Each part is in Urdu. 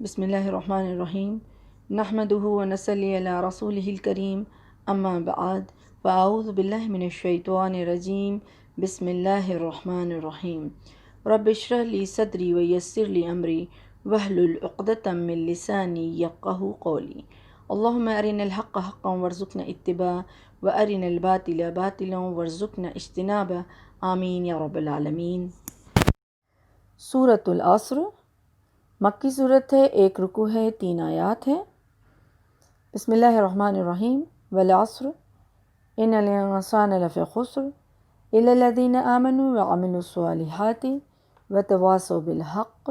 بسم اللہ الرحمن الرحیم نحمده ونصلی علی رسولہ الکریم اما بعد فاعوذ باللہ من الشیطان الرجیم بسم اللہ الرحمن الرحیم رب اشرح لی صدری ویسر لی امری واحلل عقدۃ من لسانی یفقہوا قولی اللہم ارنا الحق حقا وارزقنا اتباعہ وارنا الباطل باطلا وارزقنا اجتنابہ آمین یا رب العالمین۔ سورۃ العصر مکی صورت ہے، 1 رکوع ہے، 3 آیات ہیں۔ بسم اللہ الرحمن الرحیم والعصر ان الانسان لفی خسر الا الذین آمنوا وعملوا الصالحات وتواصوا بالحق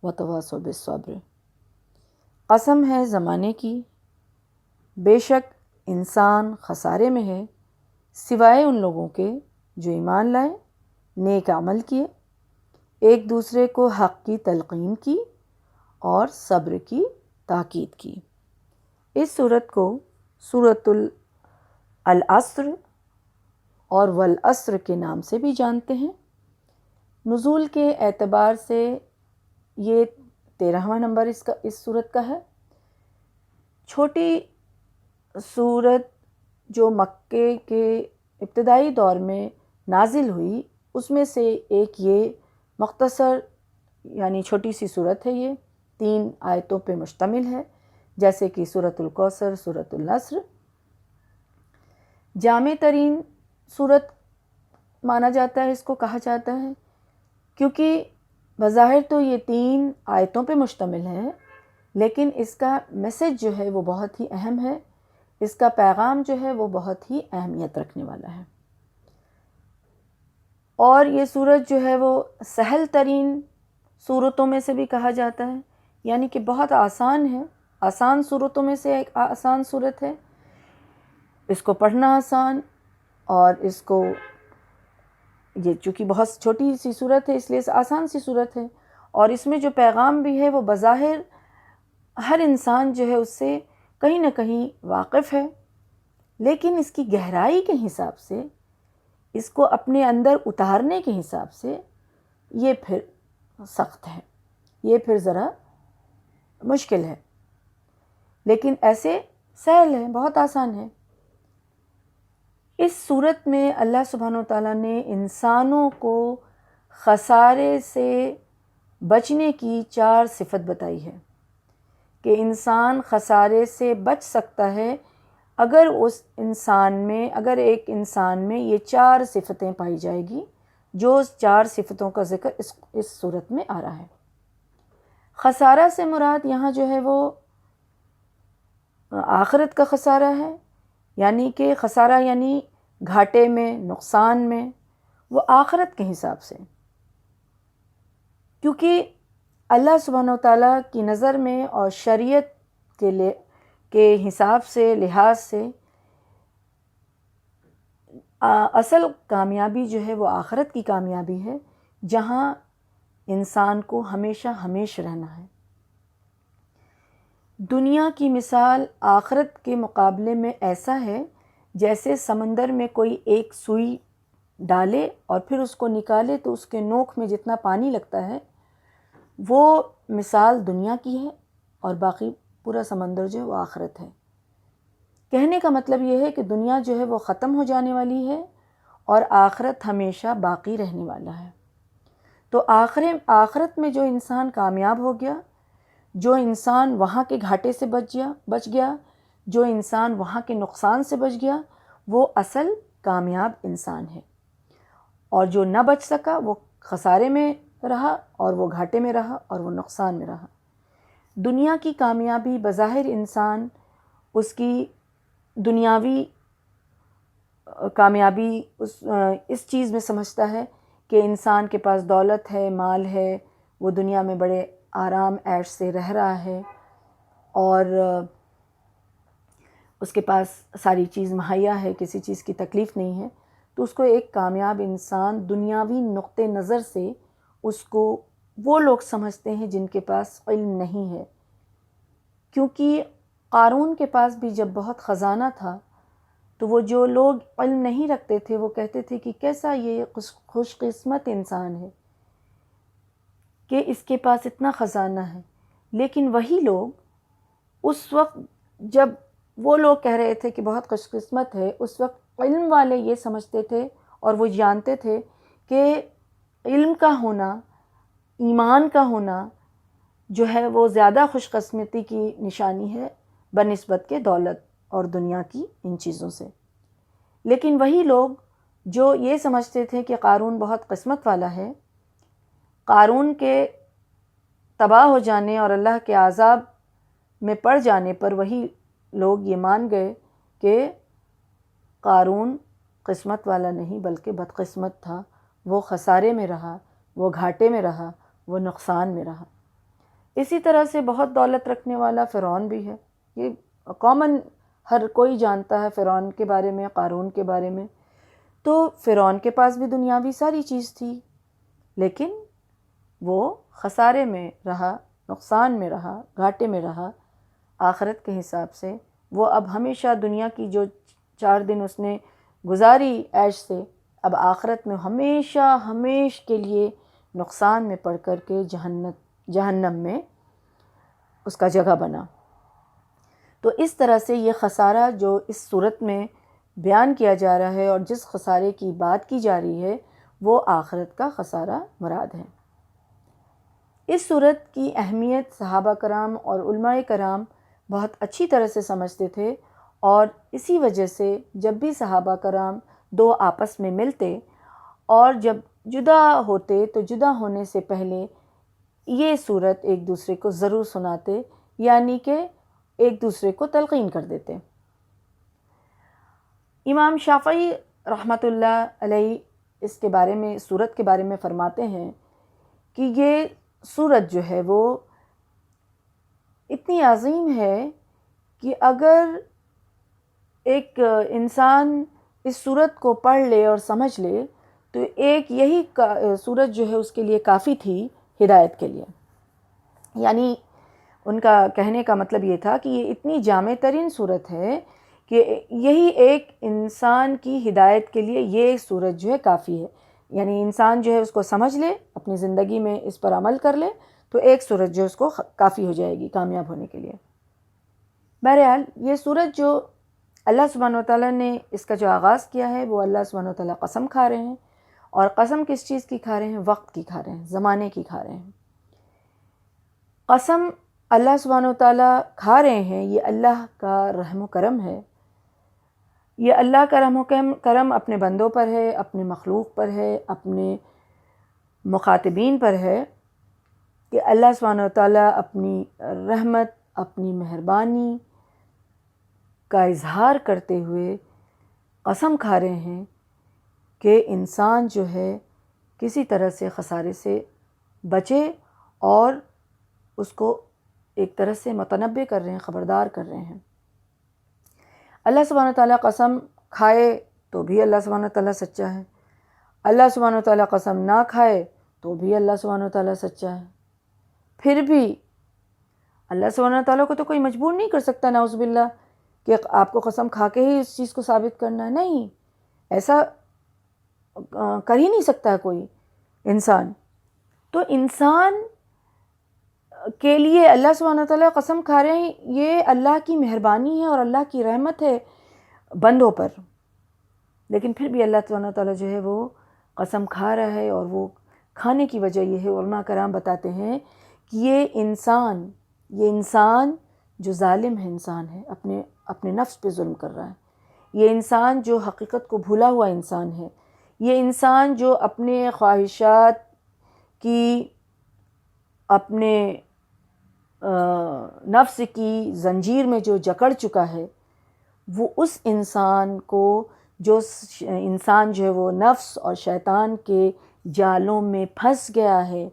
وتواصوا بالصبر۔ قسم ہے زمانے کی، بے شک انسان خسارے میں ہے سوائے ان لوگوں کے جو ایمان لائے، نیک عمل کیے، ایک دوسرے کو حق کی تلقین کی اور صبر کی تاکید کی۔ اس صورت کو سورۃ العصر اور والعصر کے نام سے بھی جانتے ہیں۔ نزول کے اعتبار سے یہ 13واں نمبر اس صورت کا ہے۔ چھوٹی صورت جو مکے کے ابتدائی دور میں نازل ہوئی، اس میں سے ایک یہ مختصر یعنی چھوٹی سی صورت ہے۔ یہ 3 آیتوں پہ مشتمل ہے، جیسے کہ سورۃ الکوثر، سورۃ النصر۔ جامع ترین صورت مانا جاتا ہے، اس کو کہا جاتا ہے، کیونکہ بظاہر تو یہ 3 آیتوں پہ مشتمل ہے، لیکن اس کا میسج جو ہے وہ بہت ہی اہم ہے، اس کا پیغام جو ہے وہ بہت ہی اہمیت رکھنے والا ہے۔ اور یہ صورت جو ہے وہ سہل ترین صورتوں میں سے بھی کہا جاتا ہے، یعنی کہ بہت آسان ہے، آسان صورتوں میں سے ایک آسان صورت ہے۔ اس کو پڑھنا آسان، اور اس کو یہ چونکہ بہت چھوٹی سی صورت ہے اس لیے آسان سی صورت ہے، اور اس میں جو پیغام بھی ہے وہ بظاہر ہر انسان جو ہے اس سے کہیں نہ کہیں واقف ہے، لیکن اس کی گہرائی کے حساب سے، اس کو اپنے اندر اتارنے کے حساب سے یہ پھر سخت ہے، یہ پھر ذرا مشکل ہے، لیکن ایسے سہل ہے، بہت آسان ہے۔ اس صورت میں اللہ سبحانہ وتعالیٰ نے انسانوں کو خسارے سے بچنے کی 4 صفت بتائی ہے کہ انسان خسارے سے بچ سکتا ہے اگر اگر ایک انسان میں یہ 4 صفتیں پائی جائے گی، جو 4 صفتوں کا ذکر اس صورت میں آ رہا ہے۔ خسارہ سے مراد یہاں جو ہے وہ آخرت کا خسارہ ہے، یعنی کہ خسارہ یعنی گھاٹے میں، نقصان میں، وہ آخرت کے حساب سے، کیونکہ اللہ سبحانہ وتعالیٰ کی نظر میں اور شریعت کے حساب سے، لحاظ سے اصل کامیابی جو ہے وہ آخرت کی کامیابی ہے، جہاں انسان کو ہمیشہ ہمیش رہنا ہے۔ دنیا کی مثال آخرت کے مقابلے میں ایسا ہے جیسے سمندر میں کوئی ایک سوئی ڈالے اور پھر اس کو نکالے تو اس کے نوک میں جتنا پانی لگتا ہے وہ مثال دنیا کی ہے، اور باقی پورا سمندر جو ہے وہ آخرت ہے۔ کہنے کا مطلب یہ ہے کہ دنیا جو ہے وہ ختم ہو جانے والی ہے اور آخرت ہمیشہ باقی رہنے والا ہے۔ تو آخرت میں جو انسان کامیاب ہو گیا، جو انسان وہاں کے گھاٹے سے بچ گیا، جو انسان وہاں کے نقصان سے بچ گیا، وہ اصل کامیاب انسان ہے، اور جو نہ بچ سکا وہ خسارے میں رہا، اور وہ گھاٹے میں رہا، اور وہ نقصان میں رہا۔ دنیا کی کامیابی بظاہر انسان اس کی دنیاوی کامیابی اس چیز میں سمجھتا ہے کہ انسان کے پاس دولت ہے، مال ہے، وہ دنیا میں بڑے آرام عیش سے رہ رہا ہے، اور اس کے پاس ساری چیز مہیا ہے، کسی چیز کی تکلیف نہیں ہے، تو اس کو ایک کامیاب انسان دنیاوی نقطہ نظر سے اس کو وہ لوگ سمجھتے ہیں جن کے پاس علم نہیں ہے، کیونکہ قارون کے پاس بھی جب بہت خزانہ تھا تو وہ جو لوگ علم نہیں رکھتے تھے وہ کہتے تھے کہ کیسا یہ خوش قسمت انسان ہے کہ اس کے پاس اتنا خزانہ ہے، لیکن وہی لوگ اس وقت جب وہ لوگ کہہ رہے تھے کہ بہت خوش قسمت ہے، اس وقت علم والے یہ سمجھتے تھے اور وہ جانتے تھے کہ علم کا ہونا، ایمان کا ہونا جو ہے وہ زیادہ خوش قسمتی کی نشانی ہے بنسبت کے دولت اور دنیا کی ان چیزوں سے۔ لیکن وہی لوگ جو یہ سمجھتے تھے کہ قارون بہت قسمت والا ہے، قارون کے تباہ ہو جانے اور اللہ کے عذاب میں پڑ جانے پر وہی لوگ یہ مان گئے کہ قارون قسمت والا نہیں بلکہ بدقسمت تھا، وہ خسارے میں رہا، وہ گھاٹے میں رہا، وہ نقصان میں رہا۔ اسی طرح سے بہت دولت رکھنے والا فرعون بھی ہے، یہ کامن ہر کوئی جانتا ہے فرعون کے بارے میں، قارون کے بارے میں۔ تو فرعون کے پاس بھی دنیاوی ساری چیز تھی، لیکن وہ خسارے میں رہا، نقصان میں رہا، گھاٹے میں رہا۔ آخرت کے حساب سے وہ اب ہمیشہ دنیا کی جو 4 دن اس نے گزاری عیش سے، اب آخرت میں ہمیشہ کے لیے نقصان میں پڑ کر کے جہنم میں اس کا جگہ بنا۔ تو اس طرح سے یہ خسارہ جو اس صورت میں بیان کیا جا رہا ہے اور جس خسارے کی بات کی جا رہی ہے وہ آخرت کا خسارہ مراد ہے۔ اس صورت کی اہمیت صحابہ کرام اور علماء کرام بہت اچھی طرح سے سمجھتے تھے، اور اسی وجہ سے جب بھی صحابہ کرام دو آپس میں ملتے اور جب جدا ہوتے تو جدا ہونے سے پہلے یہ صورت ایک دوسرے کو ضرور سناتے، یعنی کہ ایک دوسرے کو تلقین کر دیتے۔ امام شافعی رحمۃ اللہ علیہ اس کے بارے میں، صورت کے بارے میں فرماتے ہیں کہ یہ صورت جو ہے وہ اتنی عظیم ہے کہ اگر ایک انسان اس صورت کو پڑھ لے اور سمجھ لے تو ایک یہی صورت جو ہے اس کے لیے کافی تھی ہدایت کے لیے۔ یعنی ان کا کہنے کا مطلب یہ تھا کہ یہ اتنی جامع ترین صورت ہے کہ یہی ایک انسان کی ہدایت کے لیے یہ صورت جو ہے کافی ہے۔ یعنی انسان جو ہے اس کو سمجھ لے، اپنی زندگی میں اس پر عمل کر لے تو ایک صورت جو اس کو کافی ہو جائے گی کامیاب ہونے کے لیے۔ بہرحال یہ صورت جو اللہ سبحانہ وتعالیٰ نے اس کا جو آغاز کیا ہے وہ اللہ سبحانہ وتعالیٰ قسم کھا رہے ہیں، اور قسم کس چیز کی کھا رہے ہیں؟ وقت کی کھا رہے ہیں، زمانے کی کھا رہے ہیں۔ قسم اللہ سبحانہ وتعالیٰ کھا رہے ہیں، یہ اللہ کا رحم و کرم ہے، یہ اللہ کا رحم و کرم اپنے بندوں پر ہے، اپنے مخلوق پر ہے، اپنے مخاطبین پر ہے کہ اللہ سبحانہ وتعالیٰ اپنی رحمت، اپنی مہربانی کا اظہار کرتے ہوئے قسم کھا رہے ہیں کہ انسان جو ہے کسی طرح سے خسارے سے بچے، اور اس کو ایک طرح سے متنبع کر رہے ہیں، خبردار کر رہے ہیں۔ اللہ سبحانہ تعالیٰ قسم کھائے تو بھی اللہ سبحانہ تعالیٰ سچا ہے، اللہ سبحانہ تعالیٰ قسم نہ کھائے تو بھی اللہ سبحانہ تعالیٰ سچا ہے۔ پھر بھی اللہ سبحانہ تعالیٰ کو تو کوئی مجبور نہیں کر سکتا نعوذ باللہ کہ آپ کو قسم کھا کے ہی اس چیز کو ثابت کرنا ہے، نہیں، ایسا کر ہی نہیں سکتا کوئی انسان۔ تو انسان کے لیے اللہ سبحانہ تعالیٰ قسم کھا رہے ہیں، یہ اللہ کی مہربانی ہے اور اللہ کی رحمت ہے بندوں پر، لیکن پھر بھی اللہ سبحانہ تعالیٰ جو ہے وہ قسم کھا رہا ہے، اور وہ کھانے کی وجہ یہ ہے، علماء کرام بتاتے ہیں کہ یہ انسان جو ظالم ہے، انسان ہے، اپنے نفس پہ ظلم کر رہا ہے، یہ انسان جو حقیقت کو بھولا ہوا انسان ہے، یہ انسان جو اپنے خواہشات کی، اپنے نفس کی زنجیر میں جو جکڑ چکا ہے، وہ اس انسان کو جو ہے وہ نفس اور شیطان کے جالوں میں پھنس گیا ہے،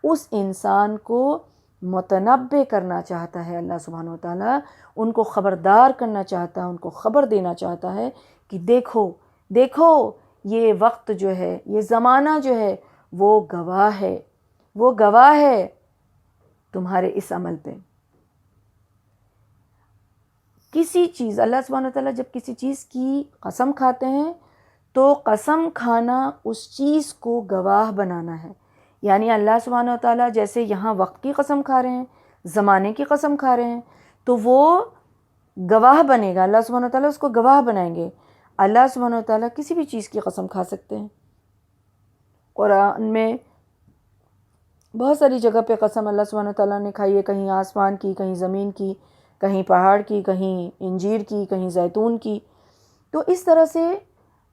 اس انسان کو متنبع کرنا چاہتا ہے اللہ سبحانہ وتعالیٰ، ان کو خبردار کرنا چاہتا ہے، ان کو خبر دینا چاہتا ہے کہ دیکھو یہ وقت جو ہے، یہ زمانہ جو ہے وہ گواہ ہے تمہارے اس عمل پہ۔ کسی چیز، اللہ سبحانہ وتعالیٰ جب کسی چیز کی قسم کھاتے ہیں تو قسم کھانا اس چیز کو گواہ بنانا ہے۔ یعنی اللہ سبحانہ وتعالیٰ جیسے یہاں وقت کی قسم کھا رہے ہیں، زمانے کی قسم کھا رہے ہیں تو وہ گواہ بنے گا، اللہ سبحانہ وتعالیٰ اس کو گواہ بنائیں گے۔ اللہ سبحانہ وتعالیٰ کسی بھی چیز کی قسم کھا سکتے ہیں۔ قرآن میں بہت ساری جگہ پہ قسم اللہ سبحانہ وتعالیٰ نے کھائی ہے، کہیں آسمان کی، کہیں زمین کی، کہیں پہاڑ کی، کہیں انجیر کی، کہیں زیتون کی۔ تو اس طرح سے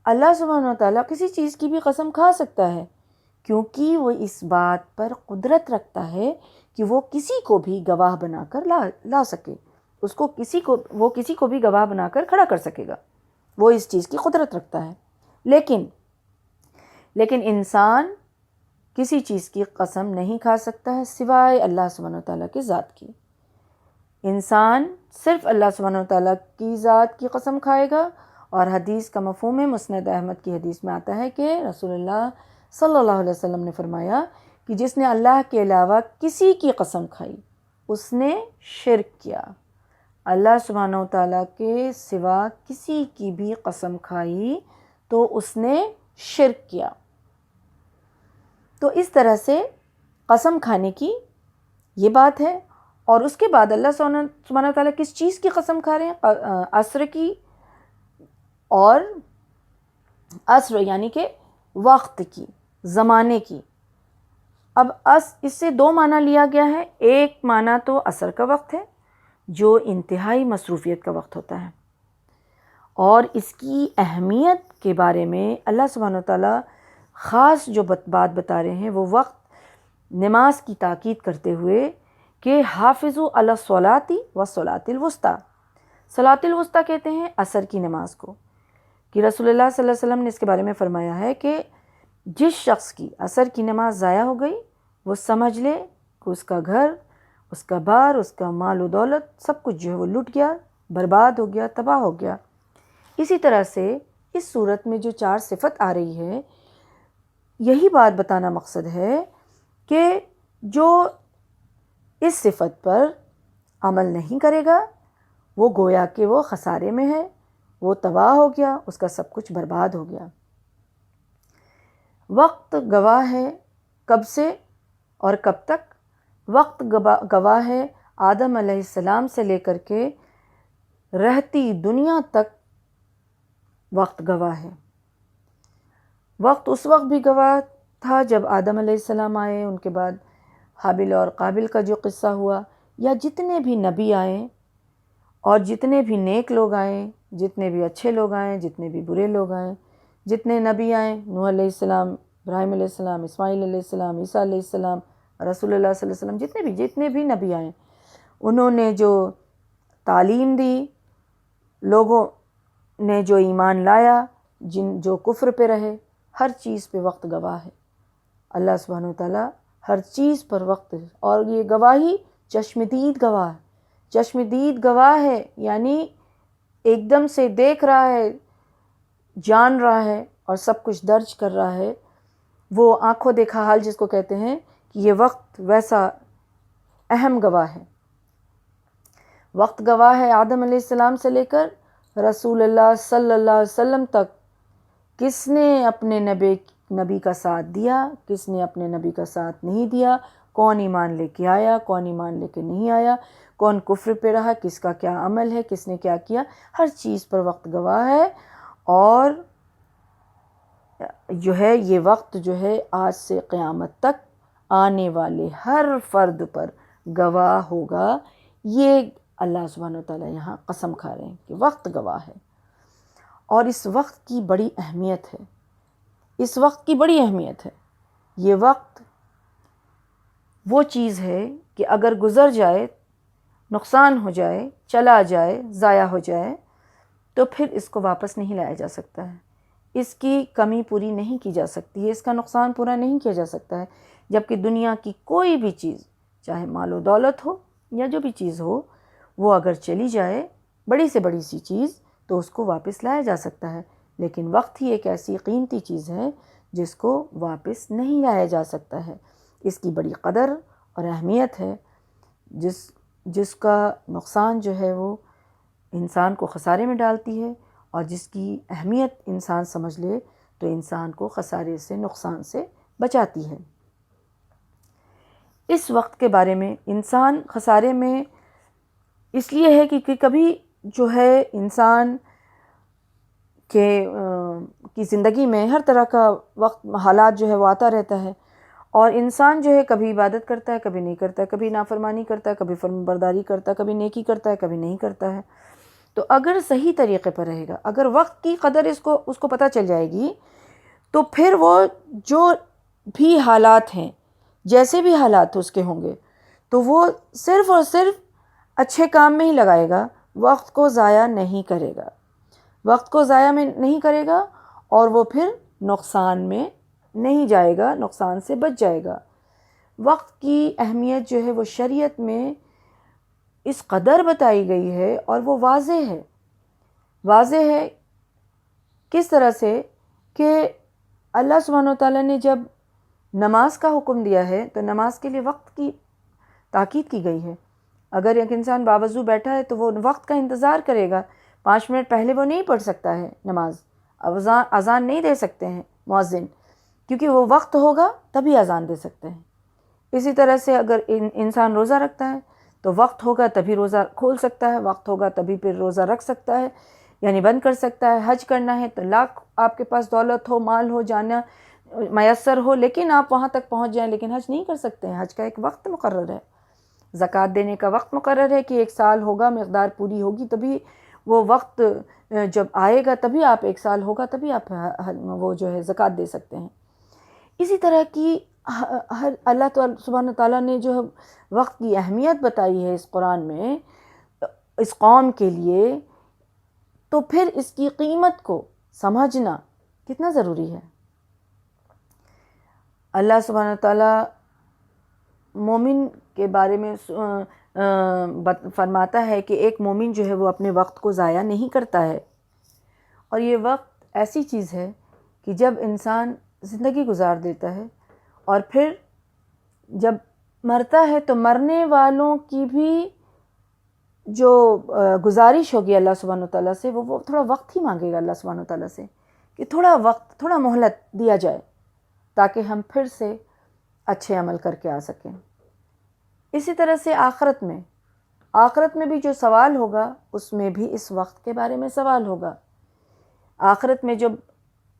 اللہ سبحانہ وتعالیٰ کسی چیز کی بھی قسم کھا سکتا ہے، کیونکہ وہ اس بات پر قدرت رکھتا ہے کہ وہ کسی کو بھی گواہ بنا کر لا سکے، وہ کسی کو بھی گواہ بنا کر کھڑا کر سکے گا، وہ اس چیز کی قدرت رکھتا ہے۔ لیکن انسان کسی چیز کی قسم نہیں کھا سکتا ہے سوائے اللہ سبحانہ وتعالیٰ کی ذات کی۔ انسان صرف اللہ سبحانہ وتعالیٰ کی ذات کی قسم کھائے گا، اور حدیث کا مفہوم ہے، مسند احمد کی حدیث میں آتا ہے کہ رسول اللہ صلی اللہ علیہ وسلم نے فرمایا کہ جس نے اللہ کے علاوہ کسی کی قسم کھائی اس نے شرک کیا۔ اللہ سبحانہ وتعالیٰ کے سوا کسی کی بھی قسم کھائی تو اس نے شرک کیا۔ تو اس طرح سے قسم کھانے کی یہ بات ہے۔ اور اس کے بعد اللہ سبحانہ وتعالیٰ کس چیز کی قسم کھا رہے ہیں؟ عصر کی، اور عصر یعنی کہ وقت کی، زمانے کی۔ اب اس سے دو معنی لیا گیا ہے۔ ایک معنی تو عصر کا وقت ہے جو انتہائی مصروفیت کا وقت ہوتا ہے، اور اس کی اہمیت کے بارے میں اللہ سبحانہ وتعالیٰ خاص جو بات بتا رہے ہیں وہ وقت نماز کی تاکید کرتے ہوئے کہ حافظوا علی الصلاۃ والصلاۃ الوسطیٰ۔ صلاۃ الوسطیٰ کہتے ہیں عصر کی نماز کو، کہ رسول اللہ صلی اللہ علیہ وسلم نے اس کے بارے میں فرمایا ہے کہ جس شخص کی عصر کی نماز ضائع ہو گئی وہ سمجھ لے کہ اس کا گھر، اس کا بار، اس کا مال و دولت سب کچھ جو ہے وہ لٹ گیا، برباد ہو گیا، تباہ ہو گیا۔ اسی طرح سے اس صورت میں جو 4 صفت آ رہی ہے، یہی بات بتانا مقصد ہے کہ جو اس صفت پر عمل نہیں کرے گا وہ گویا کہ وہ خسارے میں ہے، وہ تباہ ہو گیا، اس کا سب کچھ برباد ہو گیا۔ وقت گواہ ہے کب سے اور کب تک؟ وقت گواہ ہے آدم علیہ السلام سے لے کر کے رہتی دنیا تک وقت گواہ ہے۔ وقت اس وقت بھی گواہ تھا جب آدم علیہ السلام آئے، ان کے بعد حابل اور قابل کا جو قصہ ہوا، یا جتنے بھی نبی آئے اور جتنے بھی نیک لوگ آئے، جتنے بھی اچھے لوگ آئے، جتنے بھی برے لوگ آئے، جتنے نبی آئے، نوح علیہ السلام، ابراہیم علیہ السلام، اسماعیل علیہ السلام، عیسیٰ علیہ السلام، رسول اللہ صلی اللہ علیہ وسلم، جتنے بھی نبی آئے، انہوں نے جو تعلیم دی، لوگوں نے جو ایمان لایا، جو کفر پہ رہے، ہر چیز پہ وقت گواہ ہے۔ اللہ سبحانہ وتعالیٰ ہر چیز پر وقت ہے، اور یہ گواہی چشمدید گواہ ہے۔ چشمدید گواہ ہے یعنی ایک دم سے دیکھ رہا ہے، جان رہا ہے، اور سب کچھ درج کر رہا ہے۔ وہ آنکھوں دیکھا حال جس کو کہتے ہیں، کہ یہ وقت ویسا اہم گواہ ہے۔ وقت گواہ ہے آدم علیہ السلام سے لے کر رسول اللہ صلی اللہ علیہ وسلم تک، کس نے اپنے نبی کا ساتھ دیا، کس نے اپنے نبی کا ساتھ نہیں دیا، کون ایمان لے کے آیا، کون ایمان لے کے نہیں آیا، کون کفر پہ رہا، کس کا کیا عمل ہے، کس نے کیا کیا، ہر چیز پر وقت گواہ ہے۔ اور جو ہے یہ وقت جو ہے آج سے قیامت تک آنے والے ہر فرد پر گواہ ہوگا۔ یہ اللہ سبحانہ وتعالیٰ یہاں قسم کھا رہے ہیں کہ وقت گواہ ہے، اور اس وقت کی بڑی اہمیت ہے، اس وقت کی بڑی اہمیت ہے۔ یہ وقت وہ چیز ہے کہ اگر گزر جائے، نقصان ہو جائے، چلا جائے، ضائع ہو جائے، تو پھر اس کو واپس نہیں لایا جا سکتا ہے، اس کی کمی پوری نہیں کی جا سکتی ہے، اس کا نقصان پورا نہیں کیا جا سکتا ہے۔ جبکہ دنیا کی کوئی بھی چیز، چاہے مال و دولت ہو یا جو بھی چیز ہو، وہ اگر چلی جائے، بڑی سے بڑی سی چیز، تو اس کو واپس لایا جا سکتا ہے، لیکن وقت ہی ایک ایسی قیمتی چیز ہے جس کو واپس نہیں لایا جا سکتا ہے۔ اس کی بڑی قدر اور اہمیت ہے، جس کا نقصان جو ہے وہ انسان کو خسارے میں ڈالتی ہے، اور جس کی اہمیت انسان سمجھ لے تو انسان کو خسارے سے، نقصان سے بچاتی ہے۔ اس وقت کے بارے میں انسان خسارے میں اس لیے ہے کہ کبھی جو ہے انسان کی زندگی میں ہر طرح کا وقت حالات جو ہے وہ آتا رہتا ہے، اور انسان جو ہے کبھی عبادت کرتا ہے، کبھی نہیں کرتا ہے، کبھی نافرمانی کرتا ہے، کبھی فرمان برداری کرتا ہے، کبھی نیکی کرتا ہے، کبھی نہیں کرتا ہے۔ تو اگر صحیح طریقے پر رہے گا، اگر وقت کی قدر اس کو پتہ چل جائے گی، تو پھر وہ جو بھی حالات ہیں، جیسے بھی حالات اس کے ہوں گے، تو وہ صرف اور صرف اچھے کام میں ہی لگائے گا، وقت کو ضائع نہیں کرے گا، وقت کو ضائع میں نہیں کرے گا، اور وہ پھر نقصان میں نہیں جائے گا، نقصان سے بچ جائے گا۔ وقت کی اہمیت جو ہے وہ شریعت میں اس قدر بتائی گئی ہے، اور وہ واضح ہے کس طرح سے کہ اللہ سبحانہ وتعالیٰ نے جب نماز کا حکم دیا ہے تو نماز کے لیے وقت کی تاکید کی گئی ہے۔ اگر ایک انسان باوضو بیٹھا ہے تو وہ وقت کا انتظار کرے گا، 5 منٹ پہلے وہ نہیں پڑھ سکتا ہے نماز، اذان نہیں دے سکتے ہیں مؤذن، کیونکہ وہ وقت ہوگا تبھی اذان دے سکتے ہیں۔ اسی طرح سے اگر انسان روزہ رکھتا ہے تو وقت ہوگا تبھی روزہ کھول سکتا ہے، وقت ہوگا تبھی پھر روزہ رکھ سکتا ہے، یعنی بند کر سکتا ہے۔ حج کرنا ہے تو لاکھ آپ کے پاس دولت ہو، مال ہو، جانا میسر ہو، لیکن آپ وہاں تک پہنچ جائیں، لیکن حج نہیں کر سکتے ہیں۔ حج کا ایک وقت مقرر ہے، زکوٰۃ دینے کا وقت مقرر ہے کہ 1 سال ہوگا، مقدار پوری ہوگی تبھی وہ وقت جب آئے گا، تبھی آپ 1 سال ہوگا تبھی آپ وہ جو ہے زکوٰۃ دے سکتے ہیں۔ اسی طرح کی ہر اللہ تعالیٰ سبحانہ تعالیٰ نے جو وقت کی اہمیت بتائی ہے اس قرآن میں اس قوم کے لیے، تو پھر اس کی قیمت کو سمجھنا کتنا ضروری ہے۔ اللہ سبحانہ تعالیٰ مومن کے بارے میں فرماتا ہے کہ ایک مومن جو ہے وہ اپنے وقت کو ضائع نہیں کرتا ہے، اور یہ وقت ایسی چیز ہے کہ جب انسان زندگی گزار دیتا ہے اور پھر جب مرتا ہے تو مرنے والوں کی بھی جو گزارش ہوگی اللہ سبحانہ تعالیٰ سے، وہ تھوڑا وقت ہی مانگے گا اللہ سبحانہ تعالیٰ سے کہ تھوڑا وقت، تھوڑا مہلت دیا جائے تاکہ ہم پھر سے اچھے عمل کر کے آ سکیں۔ اسی طرح سے آخرت میں بھی جو سوال ہوگا اس میں بھی اس وقت کے بارے میں سوال ہوگا۔ آخرت میں جب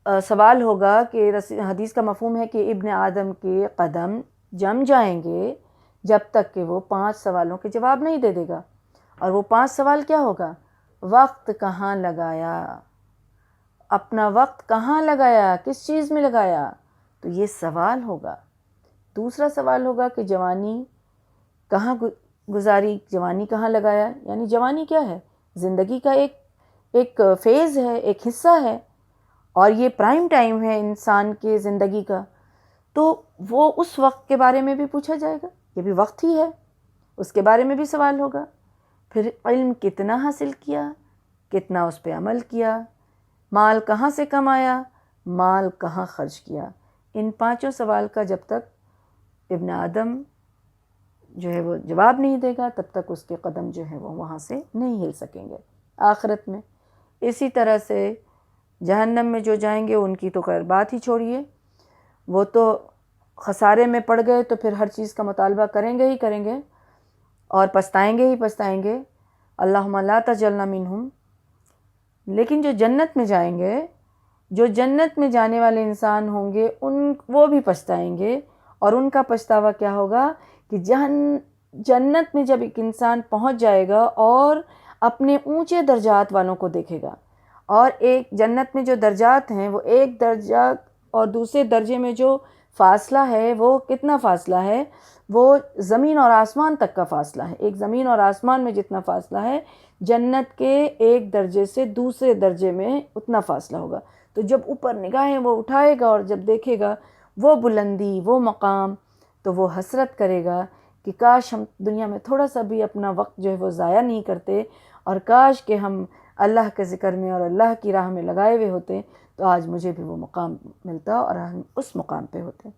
سوال ہوگا کہ حدیث کا مفہوم ہے کہ ابن آدم کے قدم جم جائیں گے جب تک کہ وہ 5 سوالوں کے جواب نہیں دے دے گا، اور وہ 5 سوال کیا ہوگا؟ وقت کہاں لگایا، اپنا وقت کہاں لگایا، کس چیز میں لگایا، تو یہ سوال ہوگا۔ دوسرا سوال ہوگا کہ جوانی کہاں گزاری، جوانی کہاں لگایا، یعنی جوانی کیا ہے؟ زندگی کا ایک فیز ہے، ایک حصہ ہے، اور یہ پرائم ٹائم ہے انسان کے زندگی کا، تو وہ اس وقت کے بارے میں بھی پوچھا جائے گا، یہ بھی وقت ہی ہے، اس کے بارے میں بھی سوال ہوگا۔ پھر علم کتنا حاصل کیا، کتنا اس پہ عمل کیا، مال کہاں سے کمایا، مال کہاں خرچ کیا، ان 5 سوال کا جب تک ابن آدم جو ہے وہ جواب نہیں دے گا تب تک اس کے قدم جو ہے وہ وہاں سے نہیں ہل سکیں گے آخرت میں۔ اسی طرح سے جہنم میں جو جائیں گے ان کی تو خیر بات ہی چھوڑیے، وہ تو خسارے میں پڑ گئے تو پھر ہر چیز کا مطالبہ کریں گے اور پچھتائیں گے۔ اللہم لا تجعلنا منہم۔ لیکن جو جنت میں جائیں گے، جو جنت میں جانے والے انسان ہوں گے، وہ بھی پچھتائیں گے، اور ان کا پچھتاوا کیا ہوگا کہ جنت میں جب ایک انسان پہنچ جائے گا اور اپنے اونچے درجات والوں کو دیکھے گا، اور ایک جنت میں جو درجات ہیں وہ ایک درجہ اور دوسرے درجے میں جو فاصلہ ہے وہ کتنا فاصلہ ہے؟ وہ زمین اور آسمان تک کا فاصلہ ہے۔ ایک زمین اور آسمان میں جتنا فاصلہ ہے، جنت کے ایک درجے سے دوسرے درجے میں اتنا فاصلہ ہوگا۔ تو جب اوپر نگاہیں وہ اٹھائے گا اور جب دیکھے گا وہ بلندی، وہ مقام، تو وہ حسرت کرے گا کہ کاش ہم دنیا میں تھوڑا سا بھی اپنا وقت جو ہے وہ ضائع نہیں کرتے، اور کاش کہ ہم اللہ کے ذکر میں اور اللہ کی راہ میں لگائے ہوئے ہوتے تو آج مجھے بھی وہ مقام ملتا اور ہم اس مقام پہ ہوتے۔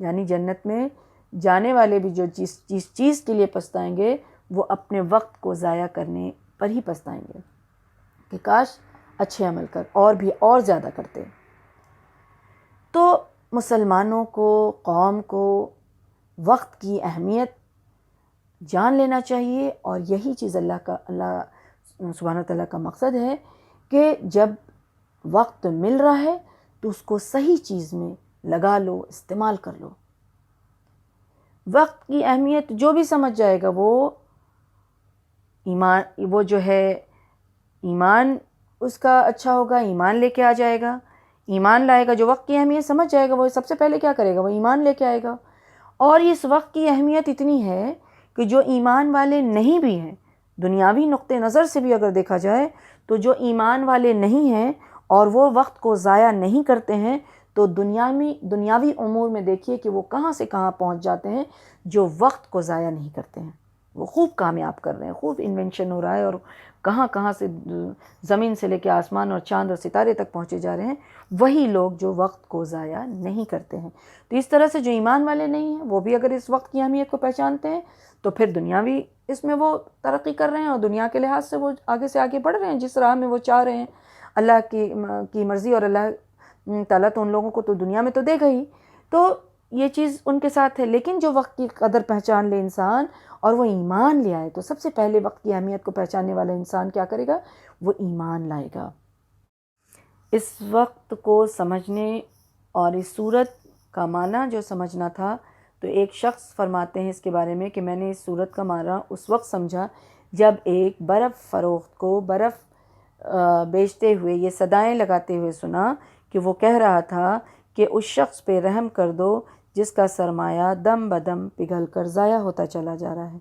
یعنی جنت میں جانے والے بھی جو جس چیز کے لیے پچھتائیں گے وہ اپنے وقت کو ضائع کرنے پر ہی پچھتائیں گے کہ کاش اچھے عمل کر اور زیادہ کرتے۔ تو مسلمانوں کو، قوم کو وقت کی اہمیت جان لینا چاہیے، اور یہی چیز اللہ سبحانہ وتعالیٰ کا مقصد ہے کہ جب وقت مل رہا ہے تو اس کو صحیح چیز میں لگا لو، استعمال کر لو۔ وقت کی اہمیت جو بھی سمجھ جائے گا وہ جو ہے ایمان اس کا اچھا ہوگا، ایمان لے کے آ جائے گا، ایمان لائے گا۔ جو وقت کی اہمیت سمجھ جائے گا وہ سب سے پہلے کیا کرے گا؟ وہ ایمان لے کے آئے گا۔ اور اس وقت کی اہمیت اتنی ہے کہ جو ایمان والے نہیں بھی ہیں، دنیاوی نقطہ نظر سے بھی اگر دیکھا جائے تو جو ایمان والے نہیں ہیں اور وہ وقت کو ضائع نہیں کرتے ہیں تو دنیاوی امور میں دیکھیے کہ وہ کہاں سے کہاں پہنچ جاتے ہیں۔ جو وقت کو ضائع نہیں کرتے ہیں وہ خوب کامیاب کر رہے ہیں، خوب انوینشن ہو رہا ہے، اور کہاں کہاں سے زمین سے لے کے آسمان اور چاند اور ستارے تک پہنچے جا رہے ہیں، وہی لوگ جو وقت کو ضائع نہیں کرتے ہیں۔ تو اس طرح سے جو ایمان والے نہیں ہیں وہ بھی اگر اس وقت کی اہمیت کو پہچانتے ہیں تو پھر دنیاوی اس میں وہ ترقی کر رہے ہیں، اور دنیا کے لحاظ سے وہ آگے سے آگے بڑھ رہے ہیں جس راہ میں وہ چاہ رہے ہیں۔ اللہ کی مرضی، اور اللہ تعالیٰ تو ان لوگوں کو تو دنیا میں تو دے گا ہی، تو یہ چیز ان کے ساتھ ہے۔ لیکن جو وقت کی قدر پہچان لے انسان اور وہ ایمان لے آئے، تو سب سے پہلے وقت کی اہمیت کو پہچاننے والا انسان کیا کرے گا؟ وہ ایمان لائے گا۔ اس وقت کو سمجھنے اور اس صورت کا معنی جو سمجھنا تھا، تو ایک شخص فرماتے ہیں اس کے بارے میں کہ میں نے اس صورت کا معنی اس وقت سمجھا جب ایک برف فروخت کو برف بیچتے ہوئے یہ صدائیں لگاتے ہوئے سنا کہ وہ کہہ رہا تھا کہ اس شخص پہ رحم کر دو جس کا سرمایہ دم بدم پگھل کر ضائع ہوتا چلا جا رہا ہے۔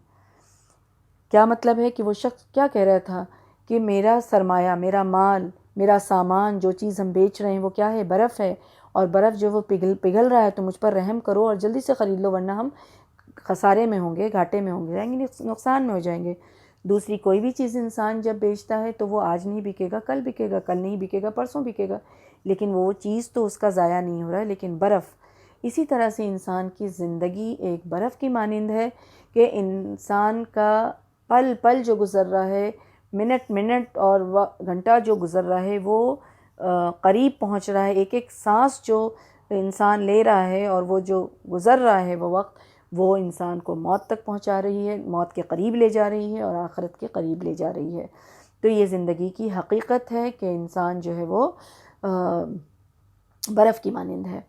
کیا مطلب ہے کہ وہ شخص کیا کہہ رہا تھا کہ میرا سرمایہ، میرا مال، میرا سامان، جو چیز ہم بیچ رہے ہیں وہ کیا ہے؟ برف ہے، اور برف جو وہ پگھل رہا ہے، تو مجھ پر رحم کرو اور جلدی سے خرید لو، ورنہ ہم خسارے میں ہوں گے، گھاٹے میں ہوں گے، جائیں گے، نقصان میں ہو جائیں گے۔ دوسری کوئی بھی چیز انسان جب بیچتا ہے تو وہ آج نہیں بکے گا، کل بکے گا، کل نہیں بکے گا، پرسوں بکے گا، لیکن وہ چیز تو اس کا ضائع نہیں ہو رہا ہے، لیکن برف۔ اسی طرح سے انسان کی زندگی ایک برف کی مانند ہے کہ انسان کا پل پل جو گزر رہا ہے، منٹ منٹ اور گھنٹہ جو گزر رہا ہے، وہ قریب پہنچ رہا ہے۔ ایک ایک سانس جو انسان لے رہا ہے اور وہ جو گزر رہا ہے وہ وقت، وہ انسان کو موت تک پہنچا رہی ہے، موت کے قریب لے جا رہی ہے اور آخرت کے قریب لے جا رہی ہے۔ تو یہ زندگی کی حقیقت ہے کہ انسان جو ہے وہ برف کی مانند ہے۔